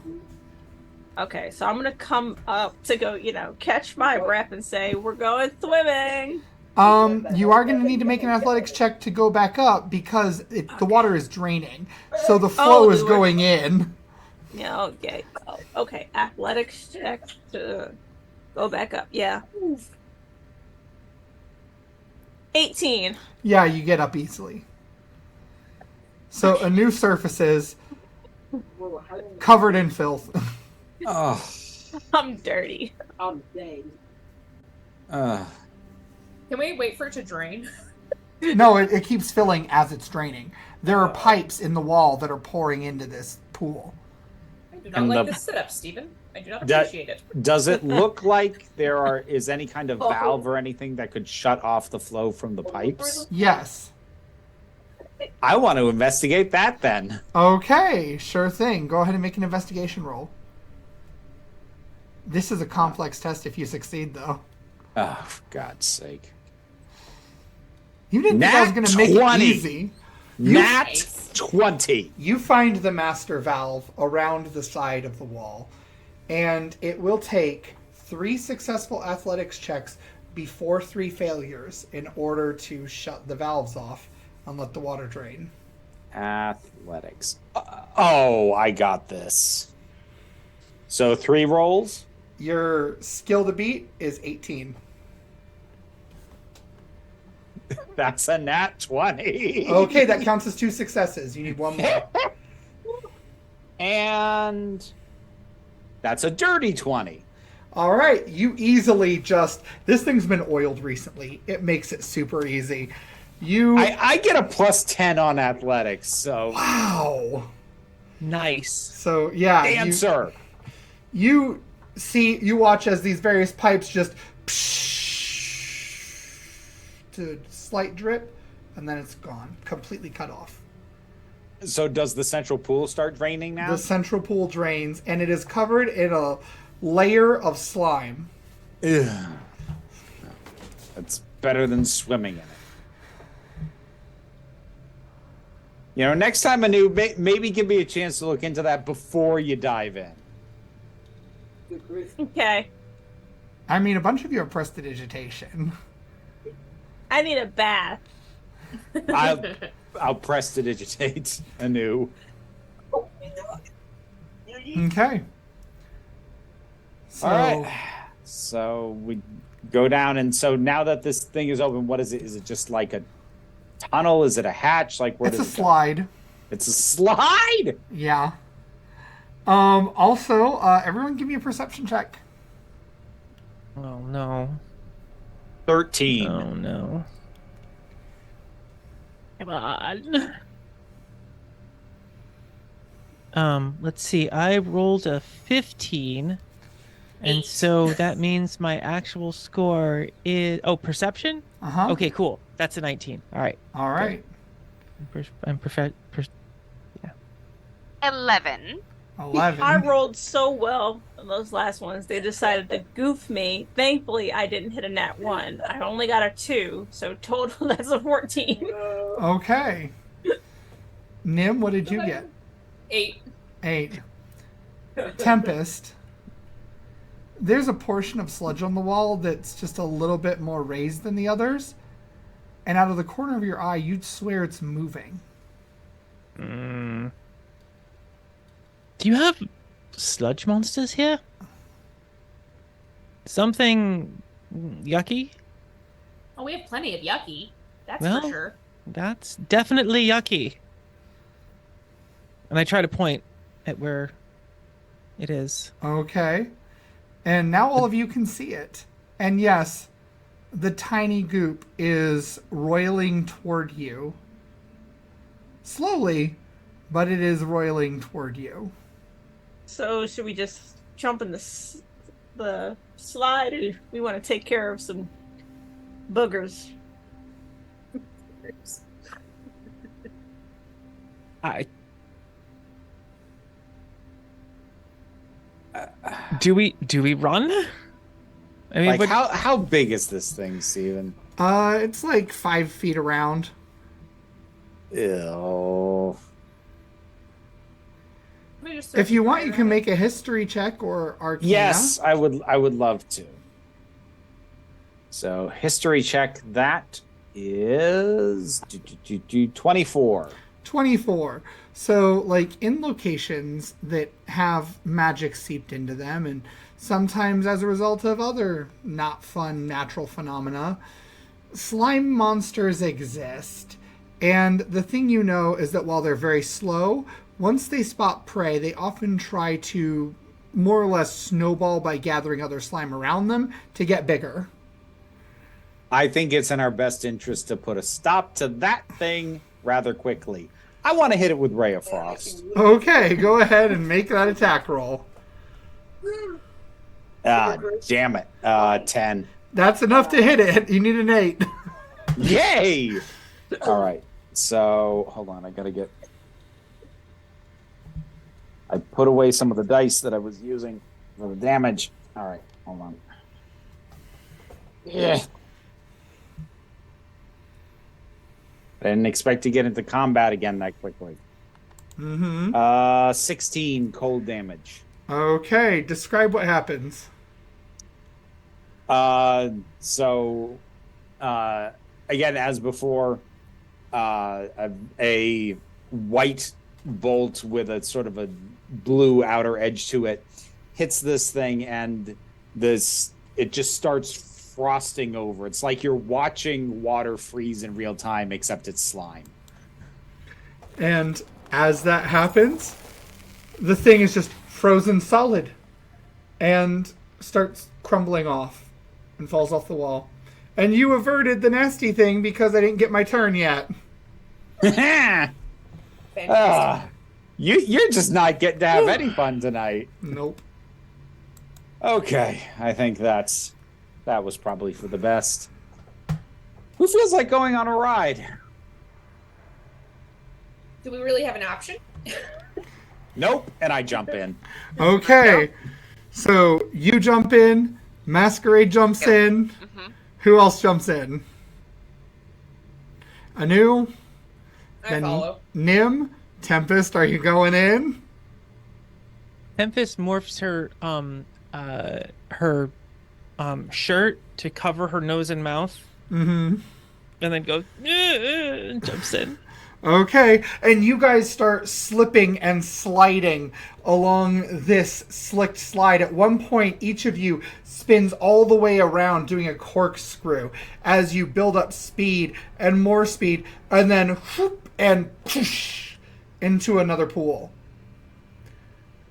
Okay, so I'm gonna come up to go, catch my breath and say, we're going swimming. You are going to need to make an athletics check to go back up because the water is draining. So the flow is going in. Yeah, okay. Oh, okay, athletics check to go back up. Yeah. 18. Yeah, you get up easily. So a new surfaces covered in filth. Oh. I'm dirty. I'm dead. Can we wait for it to drain? No, it keeps filling as it's draining. There are pipes in the wall that are pouring into this pool. I do not like this setup, Stephen. I do not appreciate it. Does it look like is any kind of valve or anything that could shut off the flow from the pipes? Yes. I want to investigate that then. Okay, sure thing. Go ahead and make an investigation roll. This is a complex test if you succeed, though. Oh, for God's sake. You didn't think I was going to make it easy. Nat 20. You find the master valve around the side of the wall, and it will take 3 successful athletics checks before 3 failures in order to shut the valves off and let the water drain. Athletics. I got this. So 3 rolls? Your skill to beat is 18. That's a nat 20. Okay, that counts as 2 successes. You need 1 more. And that's a dirty 20. All right, you easily this thing's been oiled recently. It makes it super easy. I get a plus 10 on athletics, so. Wow. Nice. So, yeah. Damn, sir. You watch as these various pipes just to slight drip, and then it's gone, completely cut off. So does the central pool start draining now? The central pool drains, and it is covered in a layer of slime. Ugh. That's better than swimming in it. You know, next time maybe give me a chance to look into that before you dive in. Okay. I mean, a bunch of you have prestidigitation. I need a bath. I'll prestidigitate anew. Okay. So, All right. So we go down, and so now that this thing is open, what is it? Is it just like a tunnel? Is it a hatch? Like where it's a does it go? slide. It's a slide. Yeah. Also, everyone give me a perception check. Oh no. 13. Oh no. Come on. Let's see. I rolled a 15. And so that means my actual score is perception? Uh-huh. Okay, cool. That's a 19. All right. All right. I'm 11. 11. I rolled so well on those last ones. They decided to goof me. Thankfully, I didn't hit a nat 1. I only got a 2, so total that's a 14. Okay. Nim, what did you get? 8. 8. Tempest. There's a portion of sludge on the wall that's just a little bit more raised than the others. And out of the corner of your eye, you'd swear it's moving. Do you have sludge monsters here? Something yucky? Oh, we have plenty of yucky. That's Well, for sure. That's definitely yucky. And I try to point at where it is. Okay. And now all of you can see it. And yes, the tiny goop is roiling toward you. Slowly, but it is roiling toward you. So should we just jump in the slide, or we want to take care of some boogers? Do we run? I mean, Like how big is this thing, Steven? It's like 5 feet around. Ew. If you want, you can make a history check or arcana. Yes, I would love to. So history check, that is 24. 24. So, like, in locations that have magic seeped into them, and sometimes as a result of other not fun natural phenomena, slime monsters exist. And the thing you know is that while they're very slow, once they spot prey, they often try to more or less snowball by gathering other slime around them to get bigger. I think it's in our best interest to put a stop to that thing rather quickly. I want to hit it with Ray of Frost. Okay, go ahead and make that attack roll. Damn it. 10. That's enough to hit it. You need an 8. Yay! All right. So, hold on. I got to get... I put away some of the dice that I was using for the damage. All right. Hold on. Yeah. I didn't expect to get into combat again that quickly. 16 cold damage. Okay, describe what happens. Again, as before, a white bolt with a sort of a blue outer edge to it hits this thing, and it just starts frosting over. It's like you're watching water freeze in real time, except it's slime. And as that happens, the thing is just frozen solid and starts crumbling off and falls off the wall. And you averted the nasty thing because I didn't get my turn yet. You're just not getting to have any fun tonight. Nope. Okay, I think that was probably for the best. Who feels like going on a ride? Do we really have an option? Nope. And I jump in. Okay. So you jump in, Masquerade jumps in. Mm-hmm. Who else jumps in? Anu? I follow. Nim? Tempest, are you going in? Tempest morphs her shirt to cover her nose and mouth, Mm-hmm. and then goes and jumps in. Okay, and you guys start slipping and sliding along this slicked slide. At one point, each of you spins all the way around doing a corkscrew as you build up speed and more speed, and then whoop and push into another pool.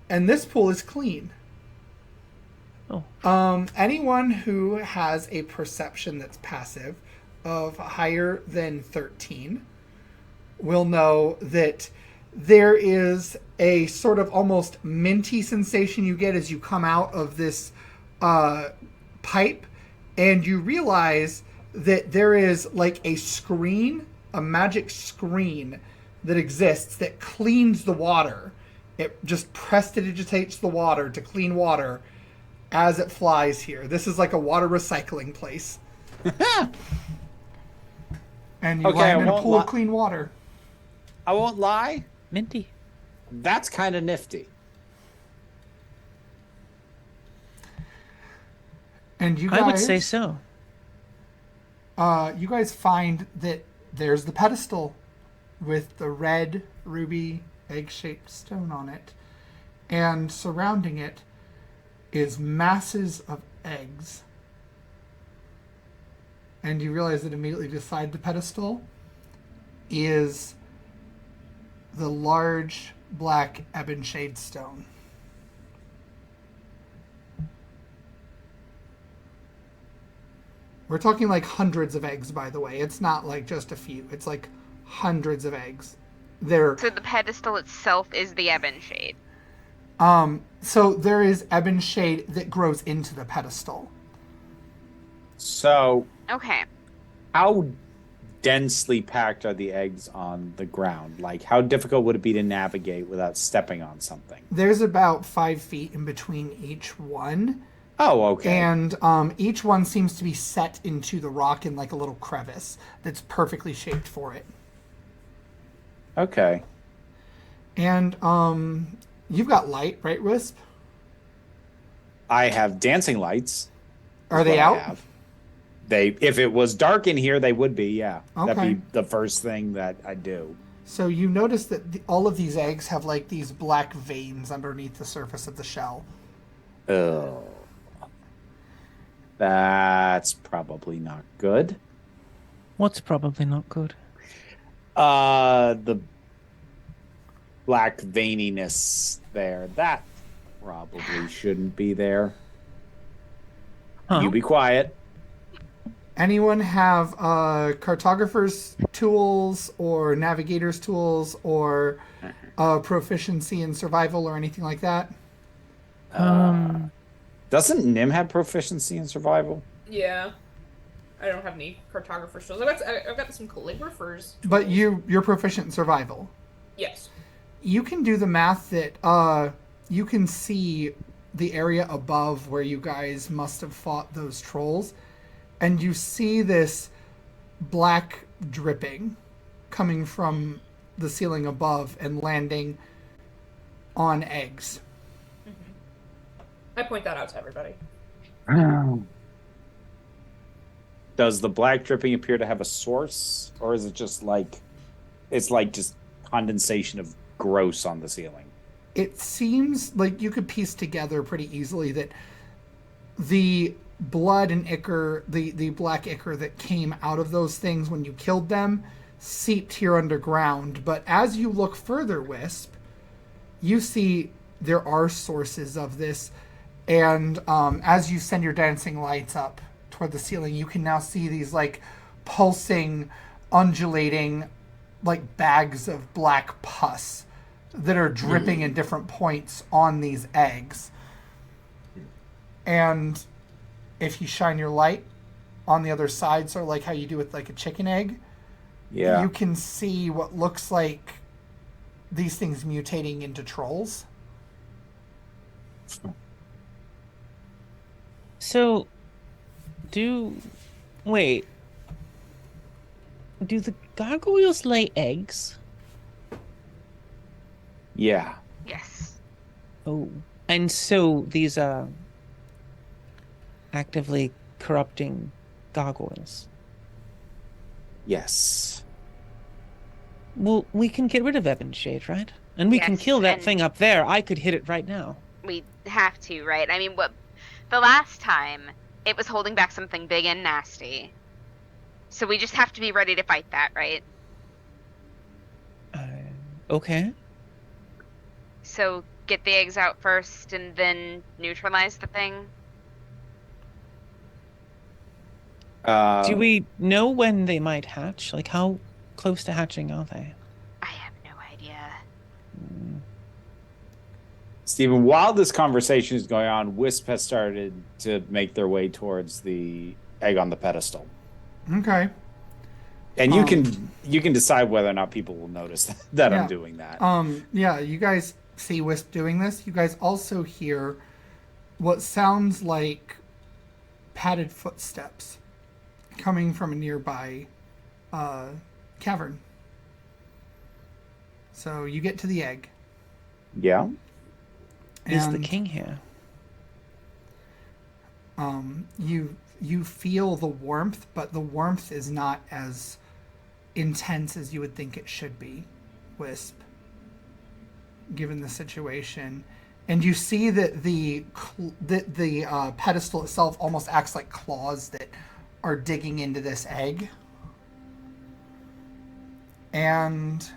And this pool is clean. Oh. Anyone who has a perception that's passive of higher than 13 will know that there is a sort of almost minty sensation you get as you come out of this pipe, and you realize that there is like a screen, a magic screen that exists that cleans the water. It just prestidigitates the water to clean water as it flies here. This is like a water recycling place. And you land in a pool of clean water. I won't lie. Minty. That's kind of nifty. And you guys, I would say so. You guys find that there's the pedestal with the red ruby egg-shaped stone on it, and surrounding it is masses of eggs. And you realize that immediately beside the pedestal is the large black ebon shade stone. We're talking like hundreds of eggs, by the way. It's not like just a few. It's like hundreds of eggs. So the pedestal itself is the ebon shade. So there is ebon shade that grows into the pedestal. So, Okay. how densely packed are the eggs on the ground? Like, how difficult would it be to navigate without stepping on something? There's about 5 feet in between each one. Oh, okay. And each one seems to be set into the rock in like a little crevice that's perfectly shaped for it. Okay. And you've got light, right, Wisp? I have dancing lights. Are they What I out? have. If it was dark in here, they would be, yeah. Okay. That'd be the first thing that I do. So you notice that all of these eggs have like these black veins underneath the surface of the shell. Oh. That's probably not good. What's probably not good? The black veininess there. That probably shouldn't be there. Huh? You be quiet. Anyone have cartographer's tools or navigator's tools or proficiency in survival or anything like that? Doesn't Nim have proficiency in survival? Yeah. I don't have any cartographer skills. I've got some calligraphers. But you're proficient in survival. Yes. You can do the math that you can see the area above where you guys must have fought those trolls, and you see this black dripping coming from the ceiling above and landing on eggs. I point that out to everybody. Does the black dripping appear to have a source, or is it just like it's like just condensation of gross on the ceiling? It seems like you could piece together pretty easily that the blood and ichor, the black ichor that came out of those things when you killed them, seeped here underground. But as you look further, Wisp, you see there are sources of this. And as you send your dancing lights up toward the ceiling, you can now see these like pulsing, undulating, like bags of black pus that are dripping in different points on these eggs. And if you shine your light on the other side, sort of like how you do with like a chicken egg, Yeah. you can see what looks like these things mutating into trolls. So, wait. Do the gargoyles lay eggs? Yeah. Yes. Oh. And so these are actively corrupting gargoyles. Yes. Well, we can get rid of Ebonshade, right? And we can Yes, kill that and- thing up there. I could hit it right now. We have to, right? I mean, the last time it was holding back something big and nasty. So we just have to be ready to fight that, right? Okay. So get the eggs out first and then neutralize the thing. Do we know when they might hatch? Like, how close to hatching are they? I have no idea. Stephen, while this conversation is going on, Wisp has started to make their way towards the egg on the pedestal. Okay. And you can decide whether or not people will notice that I'm doing that. Yeah, you guys see Wisp doing this. You guys also hear what sounds like padded footsteps coming from a nearby cavern. So you get to the egg. Yeah. Is the king here? You feel the warmth, but the warmth is not as intense as you would think it should be, Wisp, given the situation. And you see that the pedestal itself almost acts like claws that are digging into this egg. And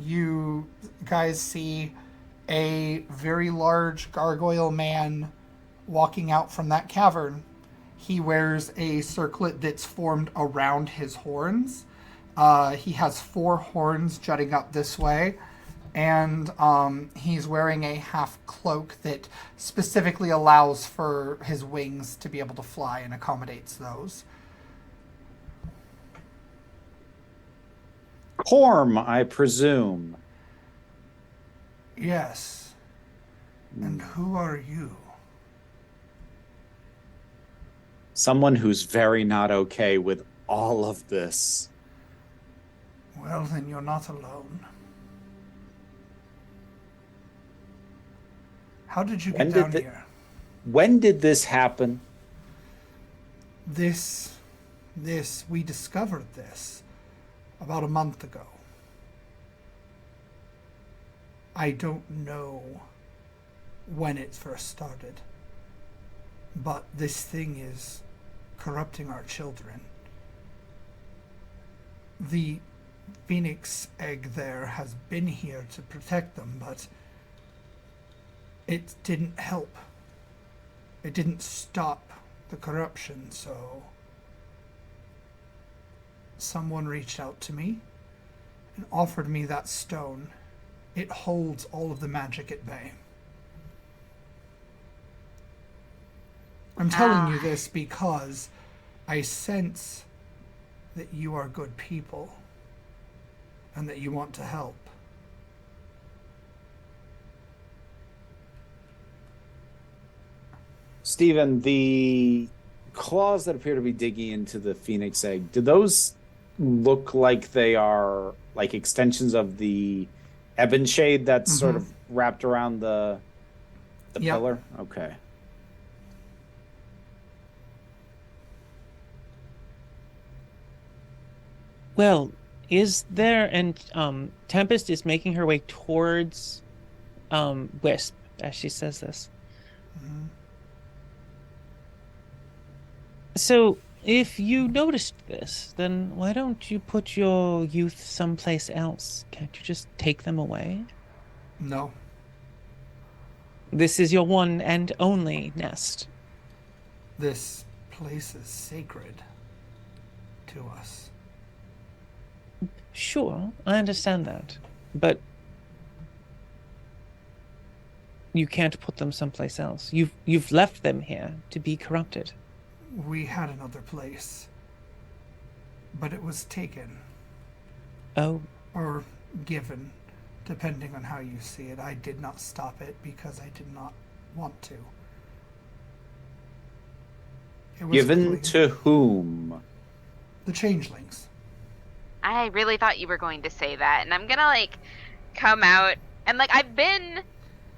you guys see a very large gargoyle man walking out from that cavern. He wears a circlet that's formed around his horns. He has 4 horns jutting up this way, and he's wearing a half cloak that specifically allows for his wings to be able to fly and accommodates those. Corm, I presume. Yes. And who are you? Someone who's very not okay with all of this. Well, then you're not alone. How did you get down here? When did this happen? We discovered this about a month ago. I don't know when it first started, but this thing is corrupting our children. The Phoenix egg there has been here to protect them, but it didn't help. It didn't stop the corruption, so someone reached out to me and offered me that stone. It holds all of the magic at bay. I'm telling you this because I sense that you are good people and that you want to help. Stephen, the claws that appear to be digging into the Phoenix egg, do those look like they are like extensions of the ebon shade that's sort of wrapped around the pillar? Okay. Well, is there, and Tempest is making her way towards Wisp as she says this. Mm-hmm. So, if you noticed this, then why don't you put your youth someplace else? Can't you just take them away? No. This is your one and only nest. This place is sacred to us. Sure, I understand that. But you can't put them someplace else. You've left them here to be corrupted. We had another place, but it was taken. Oh. Or given. depending on how you see it. I did not stop it because I did not want to. It was Given clean. to whom? The changelings. I really thought you were going to say that, and I'm gonna like come out and like I've been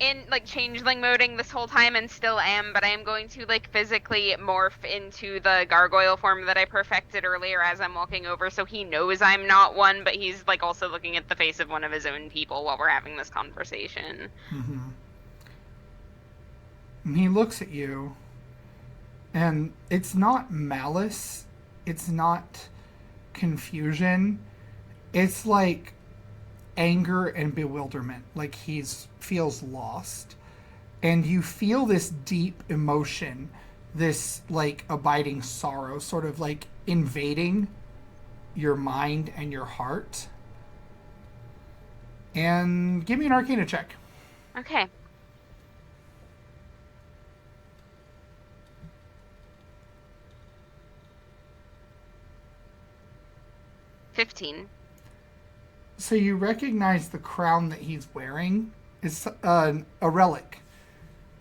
in like changeling moding this whole time and still am, but I am going to like physically morph into the gargoyle form that I perfected earlier as I'm walking over, so he knows I'm not one, but he's like also looking at the face of one of his own people while we're having this conversation. Mm-hmm. And he looks at you, and it's not malice, it's not confusion, it's like anger and bewilderment, like he's feels lost. And you feel this deep emotion, this like abiding sorrow sort of like invading your mind and your heart. And give me an Arcana check. Okay. $15. So you recognize the crown that he's wearing is a relic.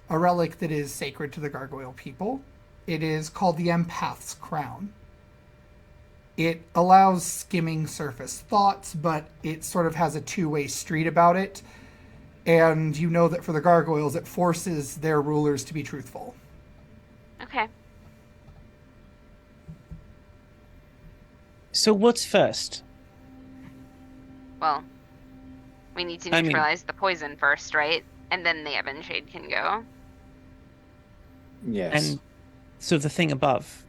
A relic that is sacred to the gargoyle people. It is called the Empath's Crown. It allows skimming surface thoughts, but it sort of has a two-way street about it. And you know that for the gargoyles, it forces their rulers to be truthful. Okay. So what's first? Well, we need to I mean- neutralize the poison first, right? And then the Ebon Shade can go. Yes. And so the thing above.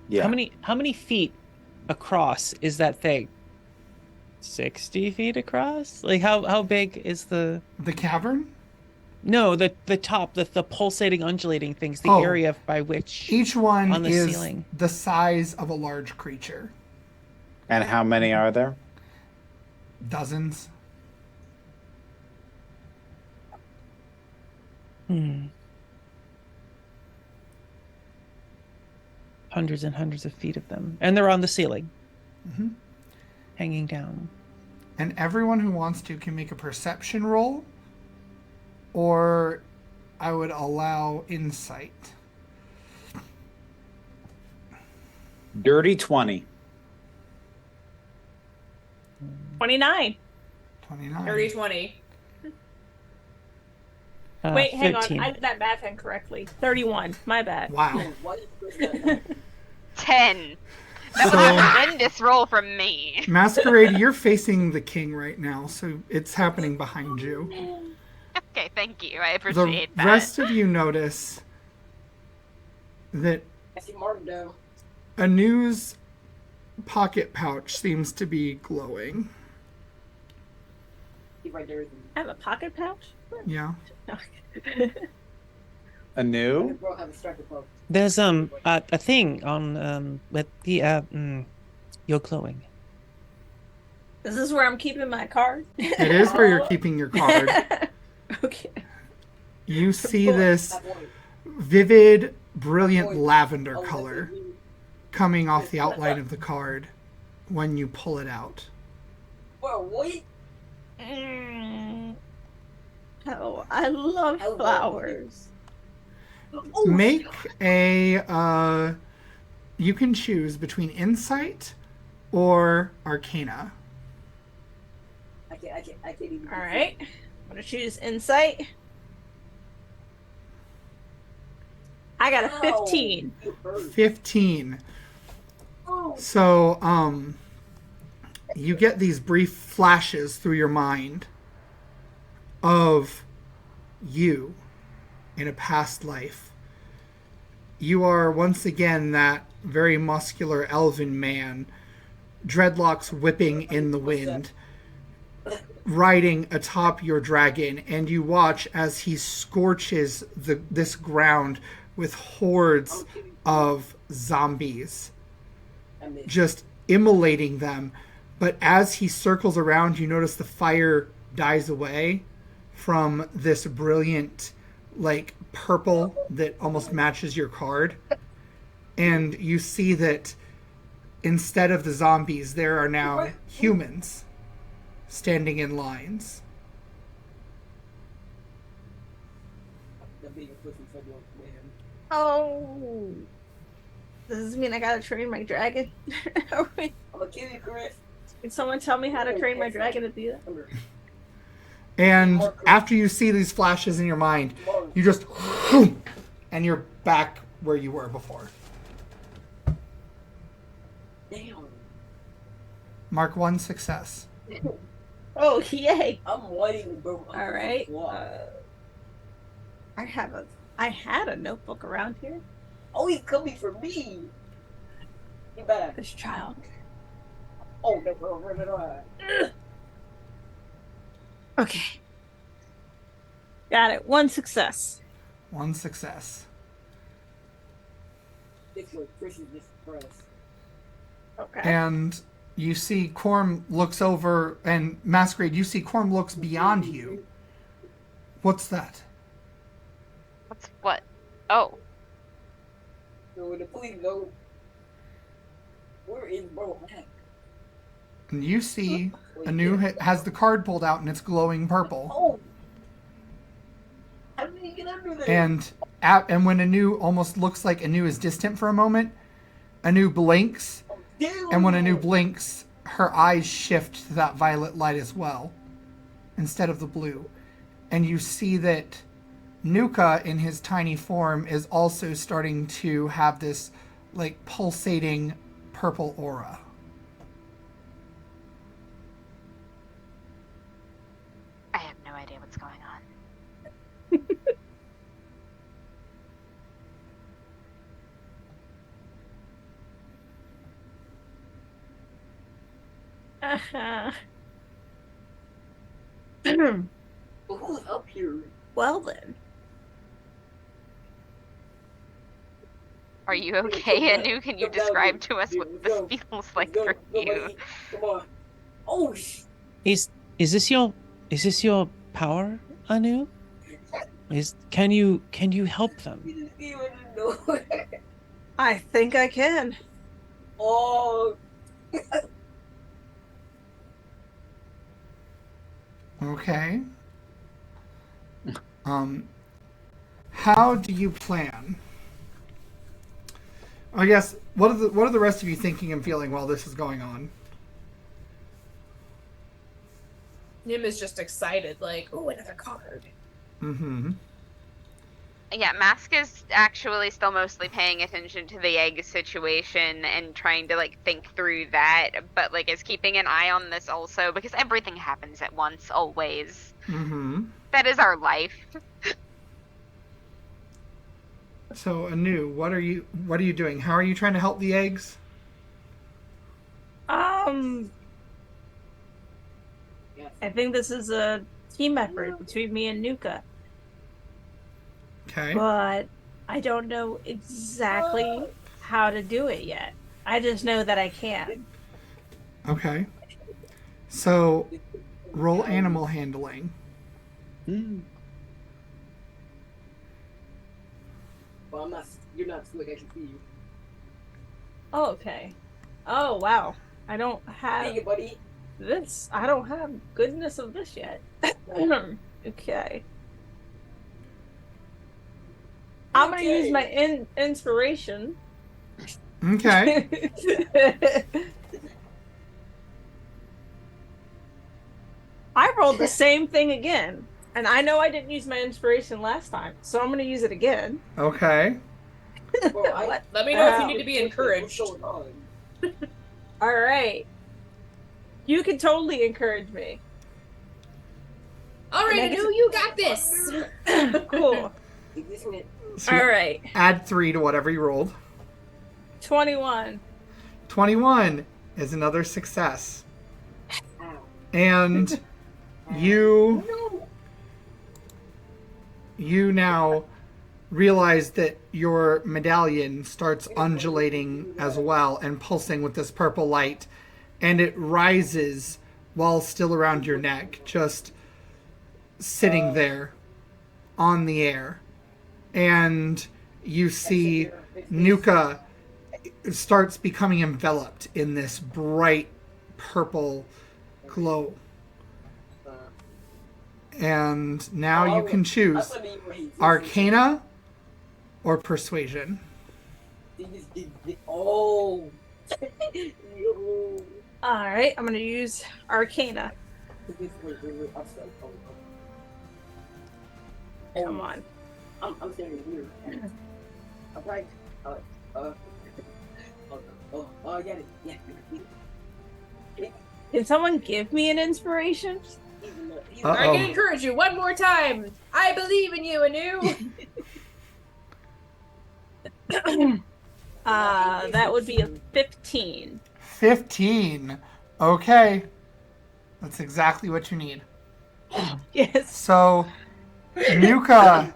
Yeah. How many feet across is that thing? 60 feet across? Like how big is the The cavern? No, the top, the pulsating, undulating things, the Oh. area by which Each one on the is ceiling. the size of a large creature. And how many are there? Dozens. Hundreds and hundreds of feet of them. And they're on the ceiling. Mhm. Hanging down. And everyone who wants to can make a perception roll, or I would allow insight. Dirty 20. 29. 29. Dirty 20. Wait, hang 15. on. I did that math incorrectly. 31. My bad. Wow. What is this? 10. That was So- a horrendous roll from me. Masquerade, you're facing the king right now, so it's happening behind you. Okay, thank you. I The appreciate that. rest of you notice that I see Martin though. Anu's pocket pouch seems to be glowing. He's right there. I have a pocket pouch? Yeah. Anu? Bro, have a striker poke. There's a thing on with the you're glowing. Is this where I'm keeping my card? It is where you're keeping your card. Okay. You see this vivid, brilliant lavender color coming off the outline of the card when you pull it out. Whoa, what? Oh, I love flowers. Make a you can choose between insight or arcana. I can't even. All right. I'm gonna choose insight. I got a 15. 15. So you get these brief flashes through your mind of you in a past life. You are once again that very muscular elven man, dreadlocks whipping in the wind, riding atop your dragon, and you watch as he scorches this ground with hordes of zombies, just immolating them. But as he circles around, you notice the fire dies away from this brilliant, like, purple that almost matches your card. And you see that instead of the zombies, there are now humans standing in lines. The bigger pussy for your man. Oh. Does this mean I gotta train my dragon? I'm gonna kill you, Chris. Can someone tell me how to train my dragon to do that? Come here. And after you see these flashes in your mind, you just and you're back where you were before. Damn. Mark 1 success. Oh, yay. I'm waiting, bro. All right. Wow. I had a notebook around here. Oh, he's coming for me. Get back. This child. Oh, no, no. Okay. Got it. 1 success. 1 success. It's your Chris is distressed. Okay. And you see Corm looks over, and Masquerade, you see Corm looks beyond you. What's that? What's what? Oh. So the police know. Where is bro at? And you see Anu has the card pulled out, and it's glowing purple. Oh. How did he get under there? And when Anu almost looks like Anu is distant for a moment, Anu blinks, Damn. and when Anu blinks, her eyes shift to that violet light as well, instead of the blue. And you see that Nuka, in his tiny form, is also starting to have this, like, pulsating purple aura. I have no idea what's going on. Who's up here? Well then. Are you okay, Anu? Can you describe to us what this feels like for you? Come on. Oh, Is this your power, Anu? Can you help them? you didn't even know. I think I can. Oh. Okay. How do you plan? I guess what are the rest of you thinking and feeling while this is going on? Nim is just excited, like, oh, another card. Mm-hmm. Yeah, Mask is actually still mostly paying attention to the egg situation and trying to, like, think through that, but, like, is keeping an eye on this also, because everything happens at once, always. Mm-hmm. That is our life. So, Anu, what are you doing? How are you trying to help the eggs? I think this is a team effort between me and Nuka. Okay. But I don't know exactly how to do it yet. I just know that I can. Okay. So, roll animal handling. Well, you're not slick, I can see you. Oh, okay. Oh, wow. I don't have Hey, buddy. this. I don't have goodness of this yet. Okay. I'm going to use my inspiration. Okay. I rolled the same thing again. And I know I didn't use my inspiration last time, so I'm going to use it again. Okay. What? Let me know if you need to be encouraged. All right. You can totally encourage me. All right, Anu, you got this. Cool. So All right. add 3 to whatever you rolled. 21. 21 is another success. And you now realize that your medallion starts undulating as well and pulsing with this purple light, and it rises while still around your neck, just sitting there on the air. And you see Nuka starts becoming enveloped in this bright purple glow. And now you can choose Arcana or Persuasion. Oh. All right, I'm gonna use Arcana. Come on. I'm saying weird. I'm like, I get it. Yeah. Can someone give me an inspiration? I can encourage you one more time. I believe in you, Anu. That would be a 15. 15. Okay. That's exactly what you need. Yes. So, Nuka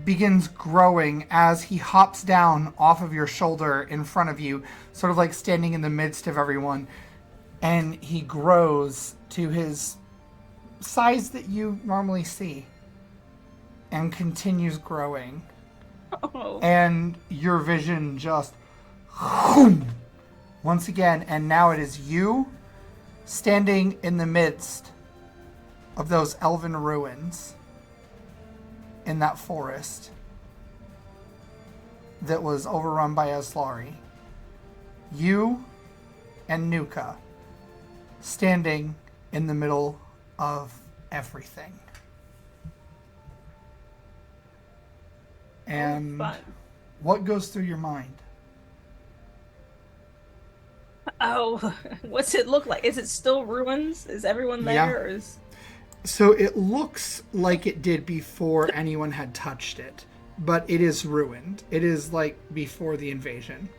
begins growing as he hops down off of your shoulder in front of you, sort of like standing in the midst of everyone. And he grows to his size that you normally see and continues growing. Oh. And your vision just once again, and now it is you standing in the midst of those elven ruins in that forest that was overrun by Aslari. You and Nuka standing in the middle of everything. And fun. What goes through your mind? Oh, what's it look like? Is it still ruins? Is everyone there? Yeah. Or is... So it looks like it did before anyone had touched it, but it is ruined. It is like before the invasion.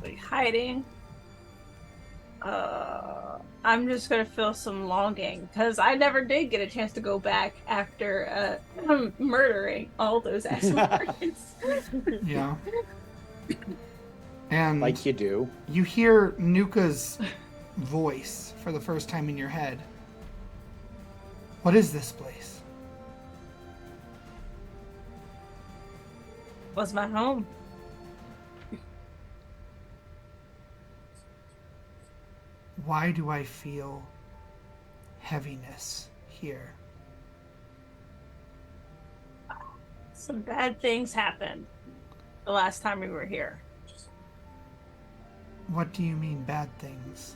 Like hiding. I'm just gonna feel some longing because I never did get a chance to go back after murdering all those Asmarins. Yeah. And Like you do. you hear Nuka's voice for the first time in your head. What is this place? Was my home. Why do I feel heaviness here? Some bad things happened the last time we were here. What do you mean bad things?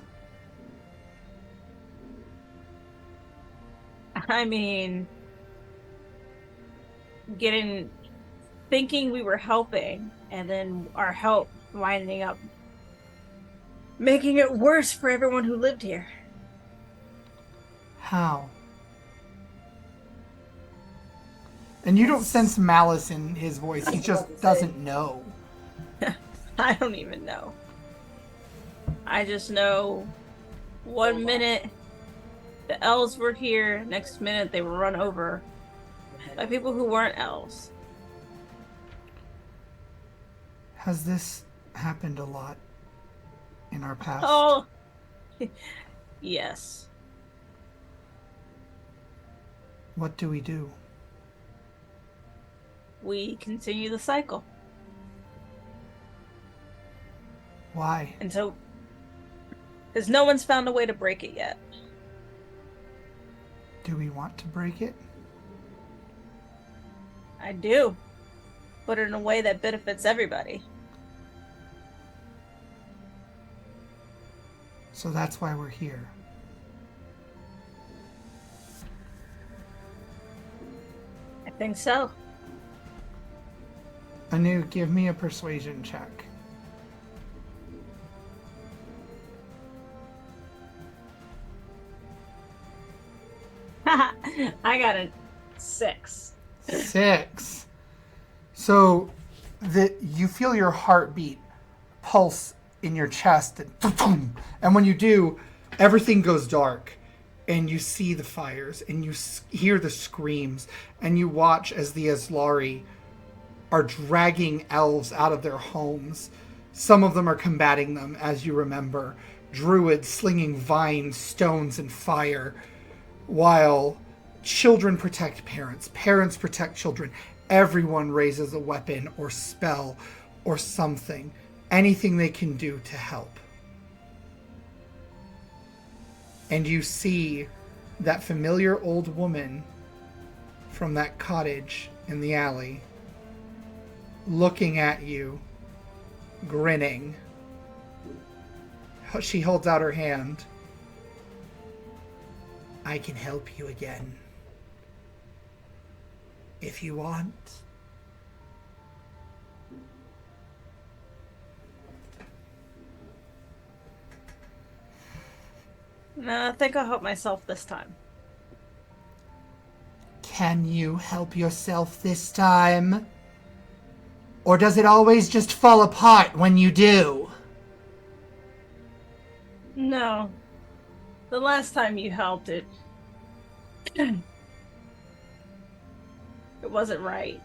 I mean, thinking we were helping, and then our help winding up making it worse for everyone who lived here. How? And you don't sense malice in his voice. He just doesn't know. I don't even know. I just know 1 minute the elves were here, next minute they were run over by people who weren't elves. Has this happened a lot in our past? Oh, yes. What do we do? We continue the cycle. Why? And so, because no one's found a way to break it yet. Do we want to break it? I do. But in a way that benefits everybody. So that's why we're here. I think so. Anu, give me a persuasion check. I got a 6. 6. So you feel your heartbeat pulse in your chest, and when you do, everything goes dark, and you see the fires, and you hear the screams, and you watch as the Aslari are dragging elves out of their homes. Some of them are combating them, as you remember, druids slinging vines, stones, and fire, while children protect parents, parents protect children. Everyone raises a weapon or spell or something, anything they can do to help. And you see that familiar old woman from that cottage in the alley, looking at you, grinning. She holds out her hand. I can help you again. If you want. No, I think I'll help myself this time. Can you help yourself this time? Or does it always just fall apart when you do? No. The last time you helped it, it wasn't right.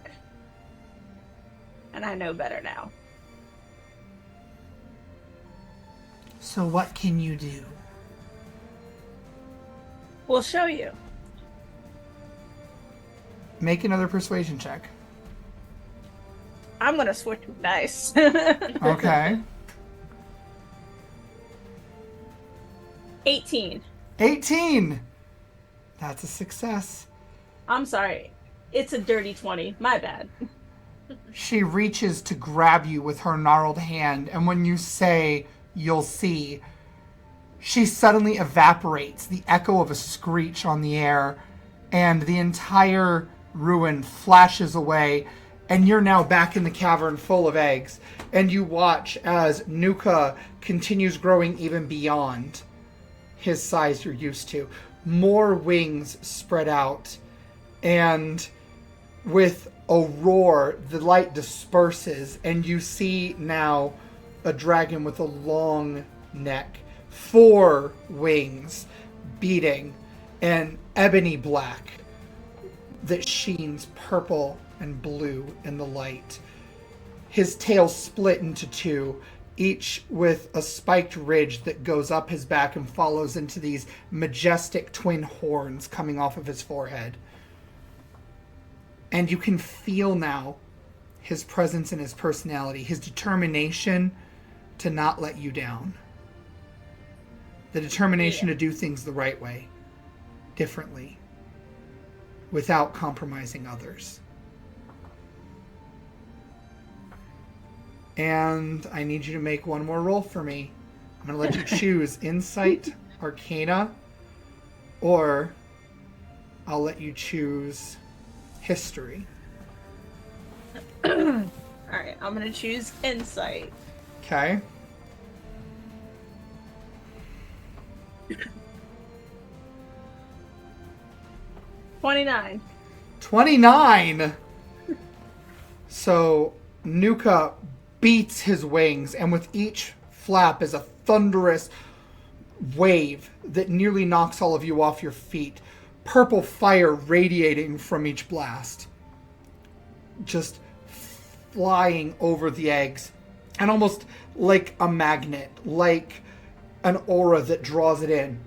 And I know better now. So what can you do? We'll show you. Make another persuasion check. I'm gonna switch with dice. Okay. 18. 18! That's a success. I'm sorry. It's a dirty 20. My bad. She reaches to grab you with her gnarled hand, and when you say, you'll see, she suddenly evaporates, the echo of a screech on the air, and the entire ruin flashes away, and you're now back in the cavern full of eggs, and you watch as Nuka continues growing even beyond his size you're used to. More wings spread out, and with a roar, the light disperses, and you see now a dragon with a long neck, 4 wings beating, and ebony black that sheens purple and blue in the light. His tail split into 2, each with a spiked ridge that goes up his back and follows into these majestic twin horns coming off of his forehead. And you can feel now his presence and his personality, his determination to not let you down. The determination to do things the right way, differently, without compromising others. And I need you to make one more roll for me. I'm going to let you choose Insight, Arcana, or I'll let you choose History. Alright, I'm gonna choose Insight. Okay. $29. 29! So, Nuka beats his wings, and with each flap is a thunderous wave that nearly knocks all of you off your feet. Purple fire radiating from each blast. Just flying over the eggs. And almost like a magnet, like an aura that draws it in.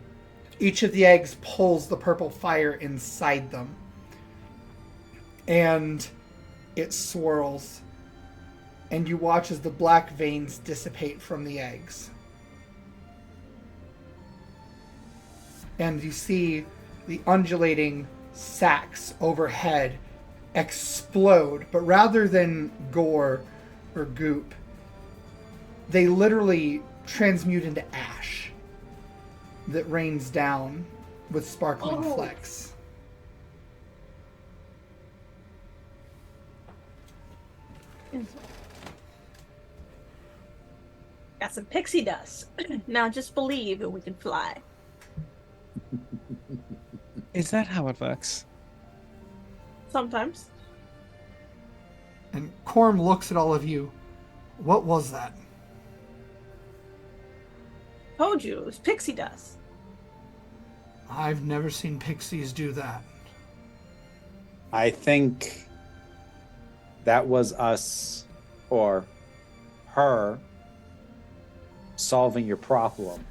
Each of the eggs pulls the purple fire inside them. And it swirls. And you watch as the black veins dissipate from the eggs. And you see the undulating sacs overhead explode, but rather than gore or goop, they literally transmute into ash that rains down with sparkling flecks. Got some pixie dust. Now just believe and we can fly. Is that how it works? Sometimes. And Corm looks at all of you. What was that? Told you, it was pixie dust. I've never seen pixies do that. I think that was us, or her, solving your problem.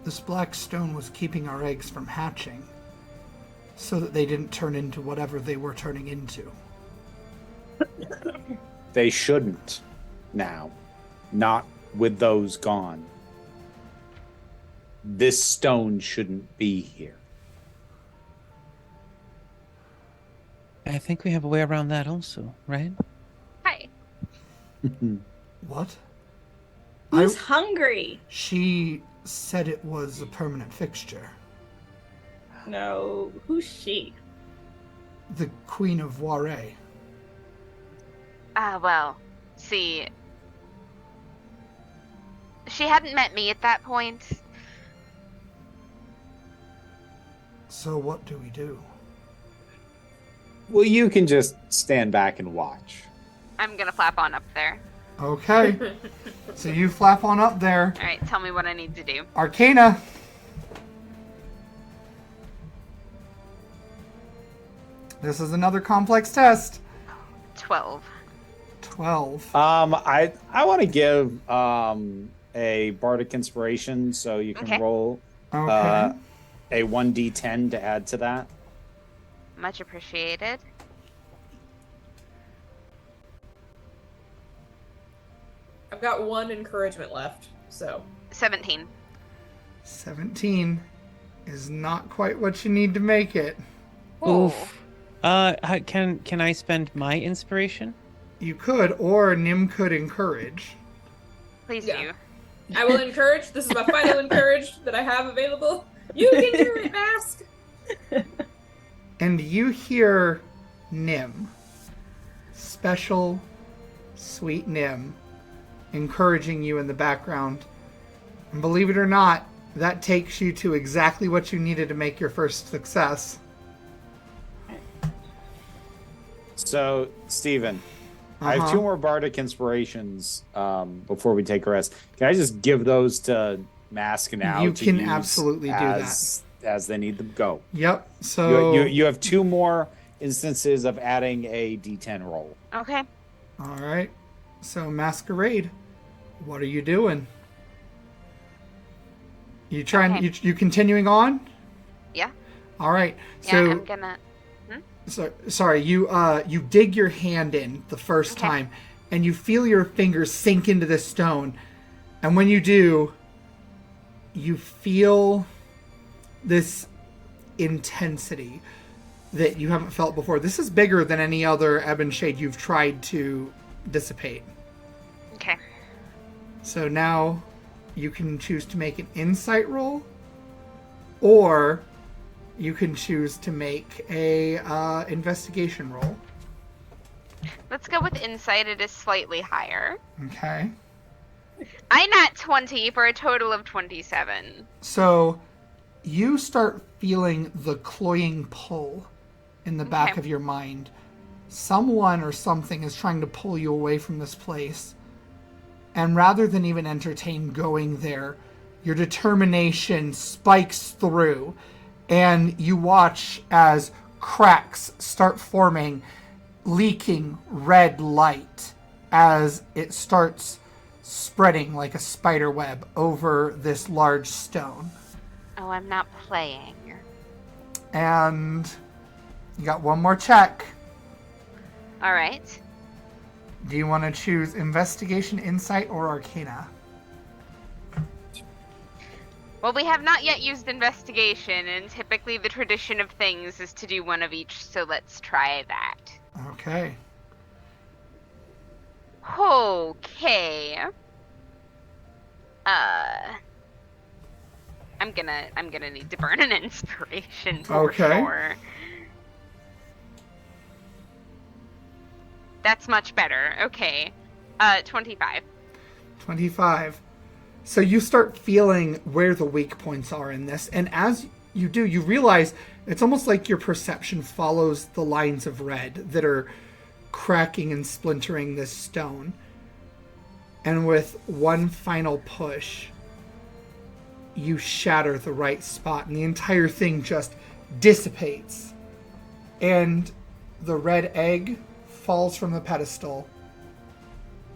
This black stone was keeping our eggs from hatching, so that they didn't turn into whatever they were turning into. They shouldn't now. Not with those gone. this stone shouldn't be here. I think we have a way around that also, right? Hi. What? Who's hungry? She said it was a permanent fixture. No, who's she? The Queen of Warre. Well, see, she hadn't met me at that point. So what do we do? Well, you can just stand back and watch. I'm gonna flap on up there. Okay. So you flap on up there. All right, tell me what I need to do. Arcana. This is another complex test. 12. 12. I want to give a bardic inspiration, so you can Okay. roll Okay. a 1d10 to add to that. Much appreciated. I've got 1 encouragement left, so 17. 17 is not quite what you need to make it. Oof. Can I spend my inspiration? You could, or Nim could encourage. Please Yeah. do. I will encourage. This is my final encourage that I have available. You can do it, Mask. And you hear Nim, special, sweet Nim, encouraging you in the background. And believe it or not, that takes you to exactly what you needed to make your first success. So, Steven, I have 2 more bardic inspirations before we take a rest. Can I just give those to Mask now? You to can use absolutely do that. as they need them. Go. Yep. So You have 2 more instances of adding a d10 roll. Okay. all right. So Masquerade, what are you doing? You trying? Okay. You continuing on? Yeah. All right. Yeah, So I'm gonna. sorry. You dig your hand in the first Okay. time, and you feel your fingers sink into the stone, and when you do, you feel this intensity that you haven't felt before. This is bigger than any other ebon shade you've tried to dissipate. Okay. So now you can choose to make an insight roll, or you can choose to make a investigation roll. Let's go with insight. It is slightly higher. Okay. I nat 20 for a total of 27. So you start feeling the cloying pull in the back Okay. of your mind. Someone or something is trying to pull you away from this place. And rather than even entertain going there, your determination spikes through, and you watch as cracks start forming, leaking red light as it starts spreading like a spider web over this large stone. Oh, I'm not playing. And you got one more check. All right. Do you want to choose investigation, insight, or arcana? Well, we have not yet used investigation, and typically the tradition of things is to do one of each, so let's try that. Okay. Okay. I'm gonna need to burn an inspiration for Okay. sure. That's much better. Okay. 25. 25. So you start feeling where the weak points are in this, and as you do, you realize it's almost like your perception follows the lines of red that are cracking and splintering this stone. And with one final push, you shatter the right spot, and the entire thing just dissipates. And the red egg falls from the pedestal.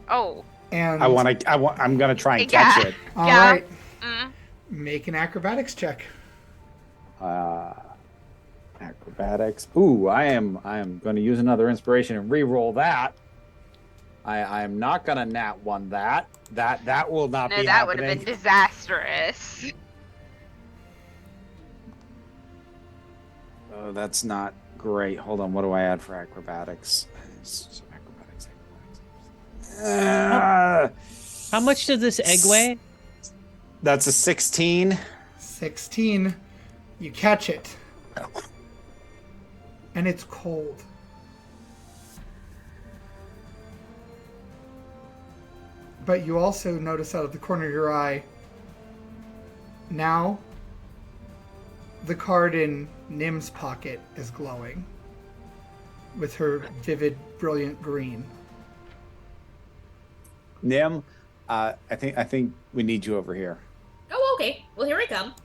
Oh. And I'm gonna try and Yeah. catch it. all Yeah. right, Mm. make an acrobatics check. Acrobatics. Ooh, I am going to use another inspiration and re-roll that. I am not going to nat one that will not No, be that would happening. have been disastrous. Oh, that's not great. Hold on. What do I add for acrobatics? How much does this egg weigh? That's a 16. 16. You catch it. And it's cold. But you also notice out of the corner of your eye, now the card in Nim's pocket is glowing with her vivid, brilliant green. Nim, I think we need you over here. Oh, okay. Well, here I come.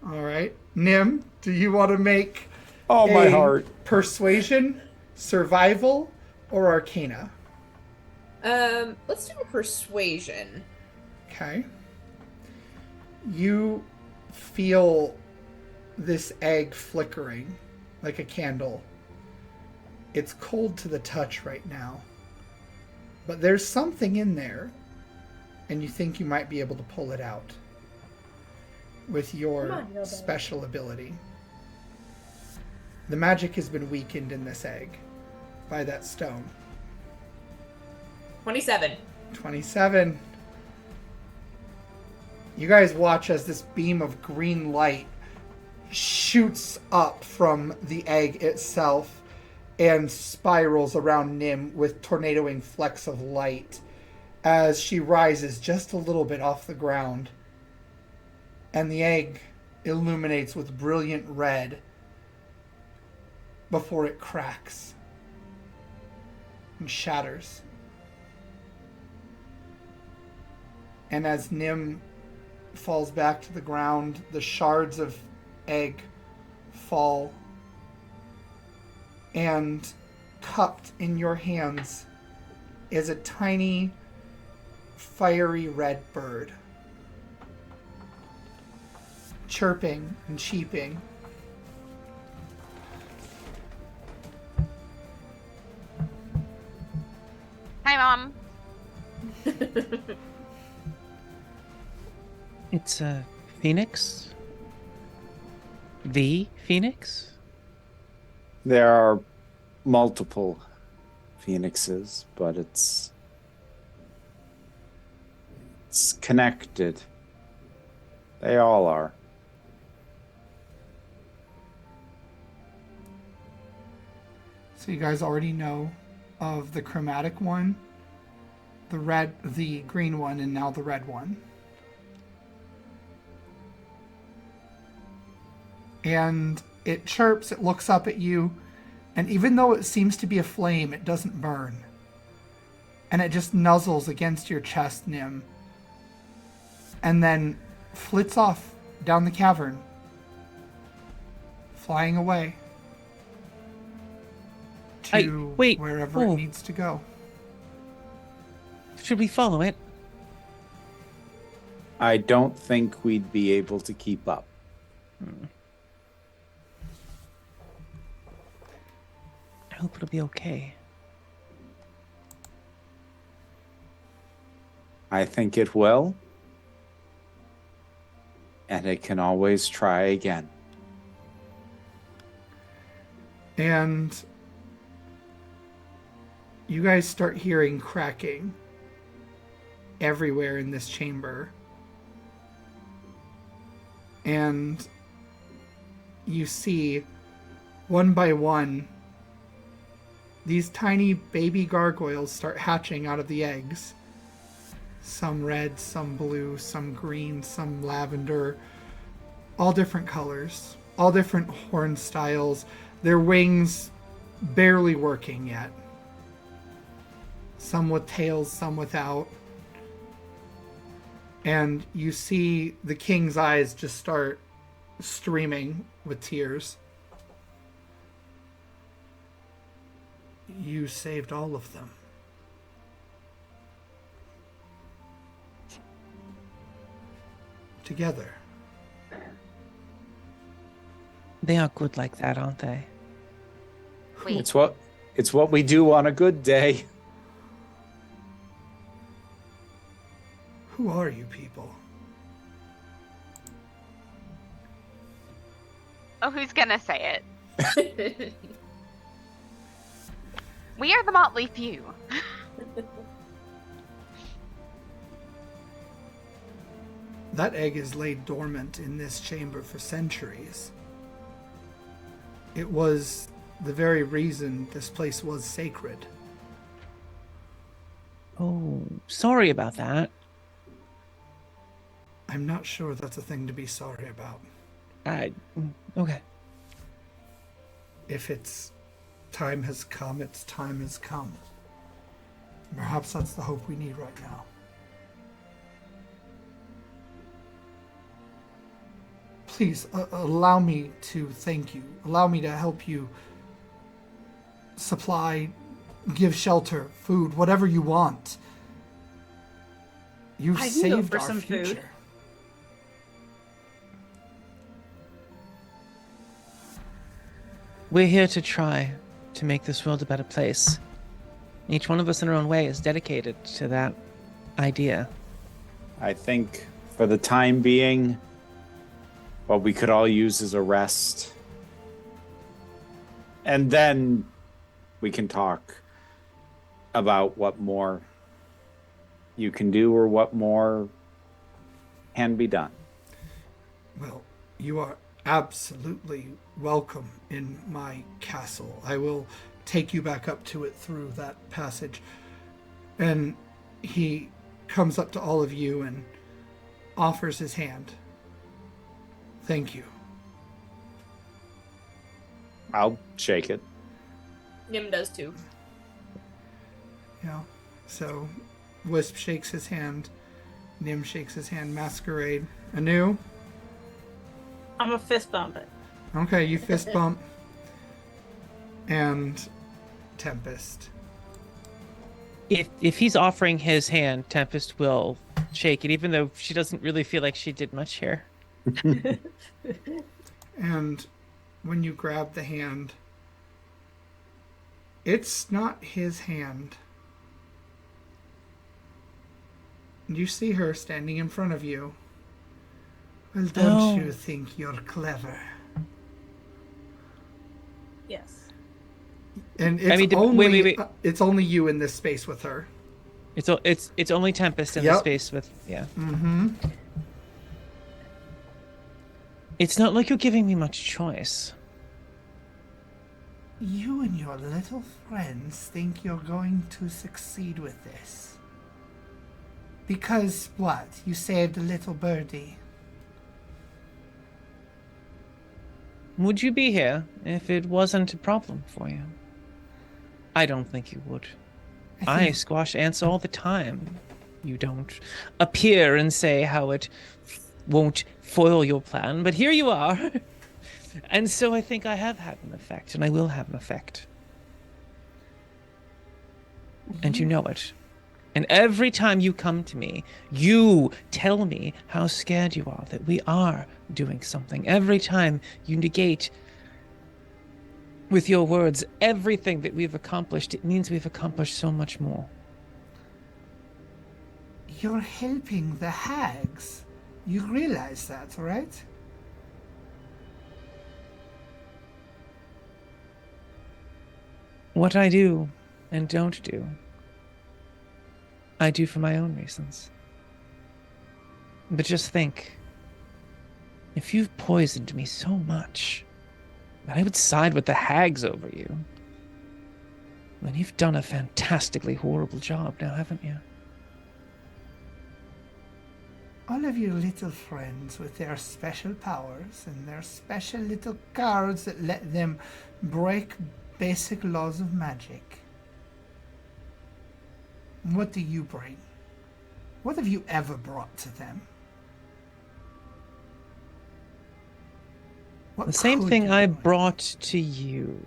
All right. Nim, do you want to make Oh, my heart. persuasion, survival, or arcana? Let's do a persuasion. Okay. You feel this egg flickering like a candle. It's cold to the touch right now. But there's something in there, and you think you might be able to pull it out with your special ability. The magic has been weakened in this egg by that stone. 27. 27. You guys watch as this beam of green light shoots up from the egg itself and spirals around Nim with tornadoing flecks of light as she rises just a little bit off the ground. And the egg illuminates with brilliant red before it cracks and shatters. And as Nim falls back to the ground, the shards of egg fall, and cupped in your hands is a tiny fiery red bird, chirping and cheeping. Hi, Mom. It's a phoenix? The phoenix? There are multiple phoenixes, but it's connected. They all are. So you guys already know of the chromatic one, the green one, and now the red one. And it chirps, it looks up at you, and even though it seems to be a flame, it doesn't burn. And it just nuzzles against your chest, Nim, and then flits off down the cavern, flying away to wherever it needs to go. Should we follow it? I don't think we'd be able to keep up. I hope it'll be okay. I think it will. And it can always try again. And you guys start hearing cracking everywhere in this chamber. And you see, one by one, these tiny baby gargoyles start hatching out of the eggs. Some red, some blue, some green, some lavender. All different colors. All different horn styles. Their wings barely working yet. Some with tails, some without. And you see the king's eyes just start streaming with tears. You saved all of them. Together. They are good like that, aren't they? Wait. It's what we do on a good day. Who are you people? Oh, who's gonna say it? We are the Motley Few. That egg is laid dormant in this chamber for centuries. It was the very reason this place was sacred. Oh, sorry about that. I'm not sure that's a thing to be sorry about. Okay. If its time has come, its time has come. Perhaps that's the hope we need right now. Please, allow me to thank you. Allow me to help you supply, give shelter, food, whatever you want. You've I can go saved for our some future. food. We're here to try to make this world a better place. Each one of us in our own way is dedicated to that idea. I think for the time being, what we could all use is a rest. And then we can talk about what more you can do or what more can be done. Well, you are absolutely welcome in my castle. I will take you back up to it through that passage. And he comes up to all of you and offers his hand. Thank you. I'll shake it. Nim does too. Yeah. So Wisp shakes his hand. Nim shakes his hand. Masquerade. Anu? I'm a fist bump it. Okay, you fist bump. And Tempest. If he's offering his hand, Tempest will shake it, even though she doesn't really feel like she did much here. And when you grab the hand, it's not his hand. You see her standing in front of you. Well, don't you think you're clever? Yes. And it's only it's only you in this space with her. It's only Tempest in the space with Mm-hmm. It's not like you're giving me much choice. You and your little friends think you're going to succeed with this. Because what? You saved a little birdie. Would you be here if it wasn't a problem for you? I don't think you would. I squash ants all the time. You don't appear and say how it won't foil your plan, but here you are. And so I think I have had an effect, and I will have an effect. And you know it. And every time you come to me, you tell me how scared you are that we are doing something. Every time you negate with your words everything that we've accomplished, it means we've accomplished so much more. You're helping the hags. You realize that, right? What I do and don't do, I do for my own reasons. But just think, if you've poisoned me so much that I would side with the hags over you, then you've done a fantastically horrible job now, haven't you? All of your little friends with their special powers and their special little cards that let them break basic laws of magic. What do you bring? What have you ever brought to them? What The same could thing you I bring? brought to you.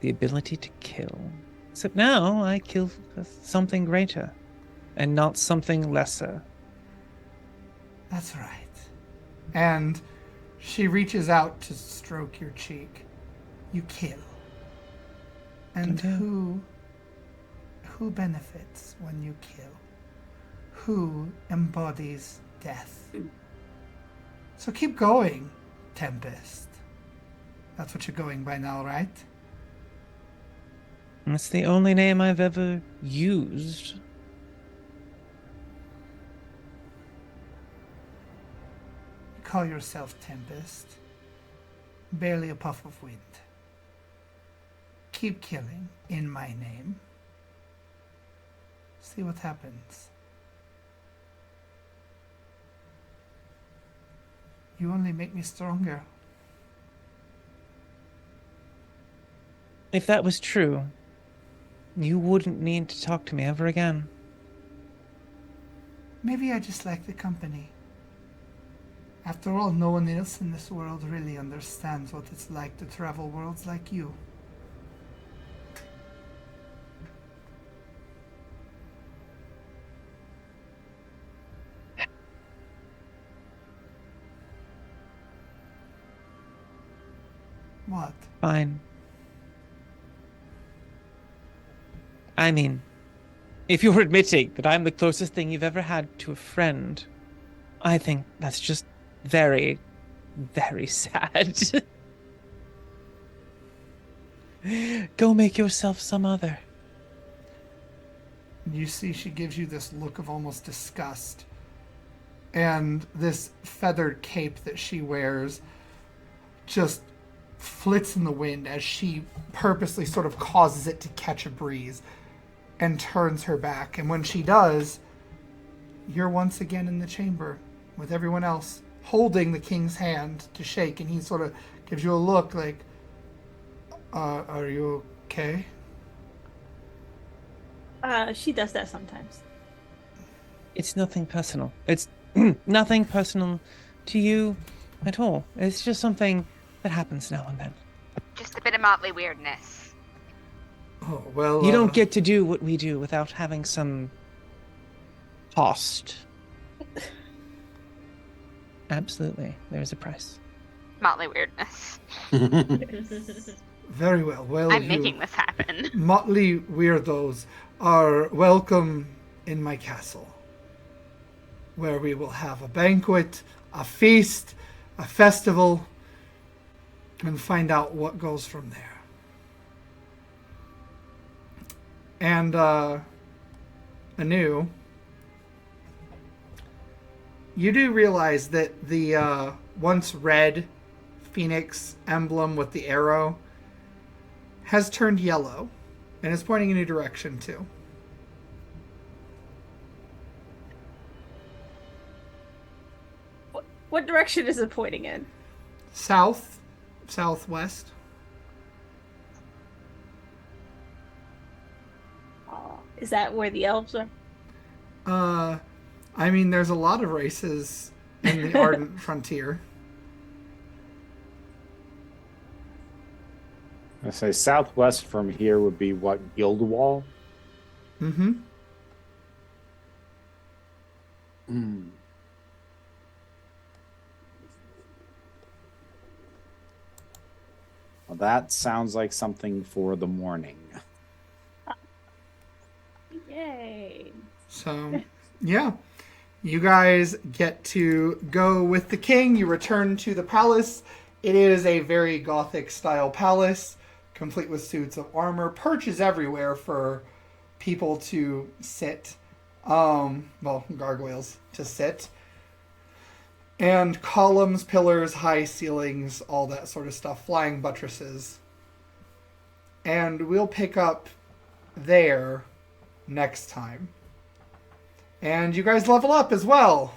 The ability to kill. Except now I kill for something greater and not something lesser. That's right. And she reaches out to stroke your cheek. You kill. And who benefits when you kill? Who embodies death? So keep going, Tempest. That's what you're going by now, right? It's the only name I've ever used. You call yourself Tempest. Barely a puff of wind. Keep killing in my name. See what happens. You only make me stronger. If that was true, you wouldn't need to talk to me ever again. Maybe I just like the company. After all, no one else in this world really understands what it's like to travel worlds like you. What? Fine. I mean, if you're admitting that I'm the closest thing you've ever had to a friend, I think that's just very, very sad. Go make yourself some other. You see, she gives you this look of almost disgust. And this feathered cape that she wears just flits in the wind as she purposely sort of causes it to catch a breeze and turns her back. And when she does, you're once again in the chamber with everyone else holding the king's hand to shake, and he sort of gives you a look like, are you okay? She does that sometimes. It's nothing personal. It's nothing personal to you at all. It's just something that happens now and then. Just a bit of motley weirdness. Oh, well, You don't get to do what we do without having some cost. Absolutely. There's a price. Motley weirdness. very well. Well, I'm you making this happen. motley weirdos are welcome in my castle, where we will have a banquet, a feast, a festival, and find out what goes from there. And Anu, you do realize that the once red phoenix emblem with the arrow has turned yellow and is pointing in a direction too. What direction is it pointing in? South, southwest. Is that where the elves are? I mean, there's a lot of races in the Ardent Frontier. I say southwest from here would be what, Guildwall? Mm-hmm. Hmm. Well, that sounds like something for the morning. Yay. So, yeah. You guys get to go with the king. You return to the palace. It is a very Gothic style palace, complete with suits of armor, perches everywhere for people to sit. Well, gargoyles to sit. And columns, pillars, high ceilings, all that sort of stuff, flying buttresses. And we'll pick up there next time. And you guys level up as well.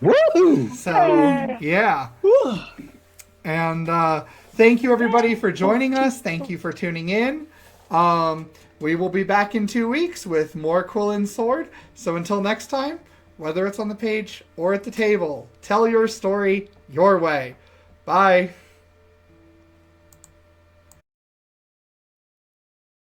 Woo! So, yeah. And thank you, everybody, for joining us. Thank you for tuning in. We will be back in 2 weeks with more Quill and Sword. So until next time, whether it's on the page or at the table, tell your story your way. Bye.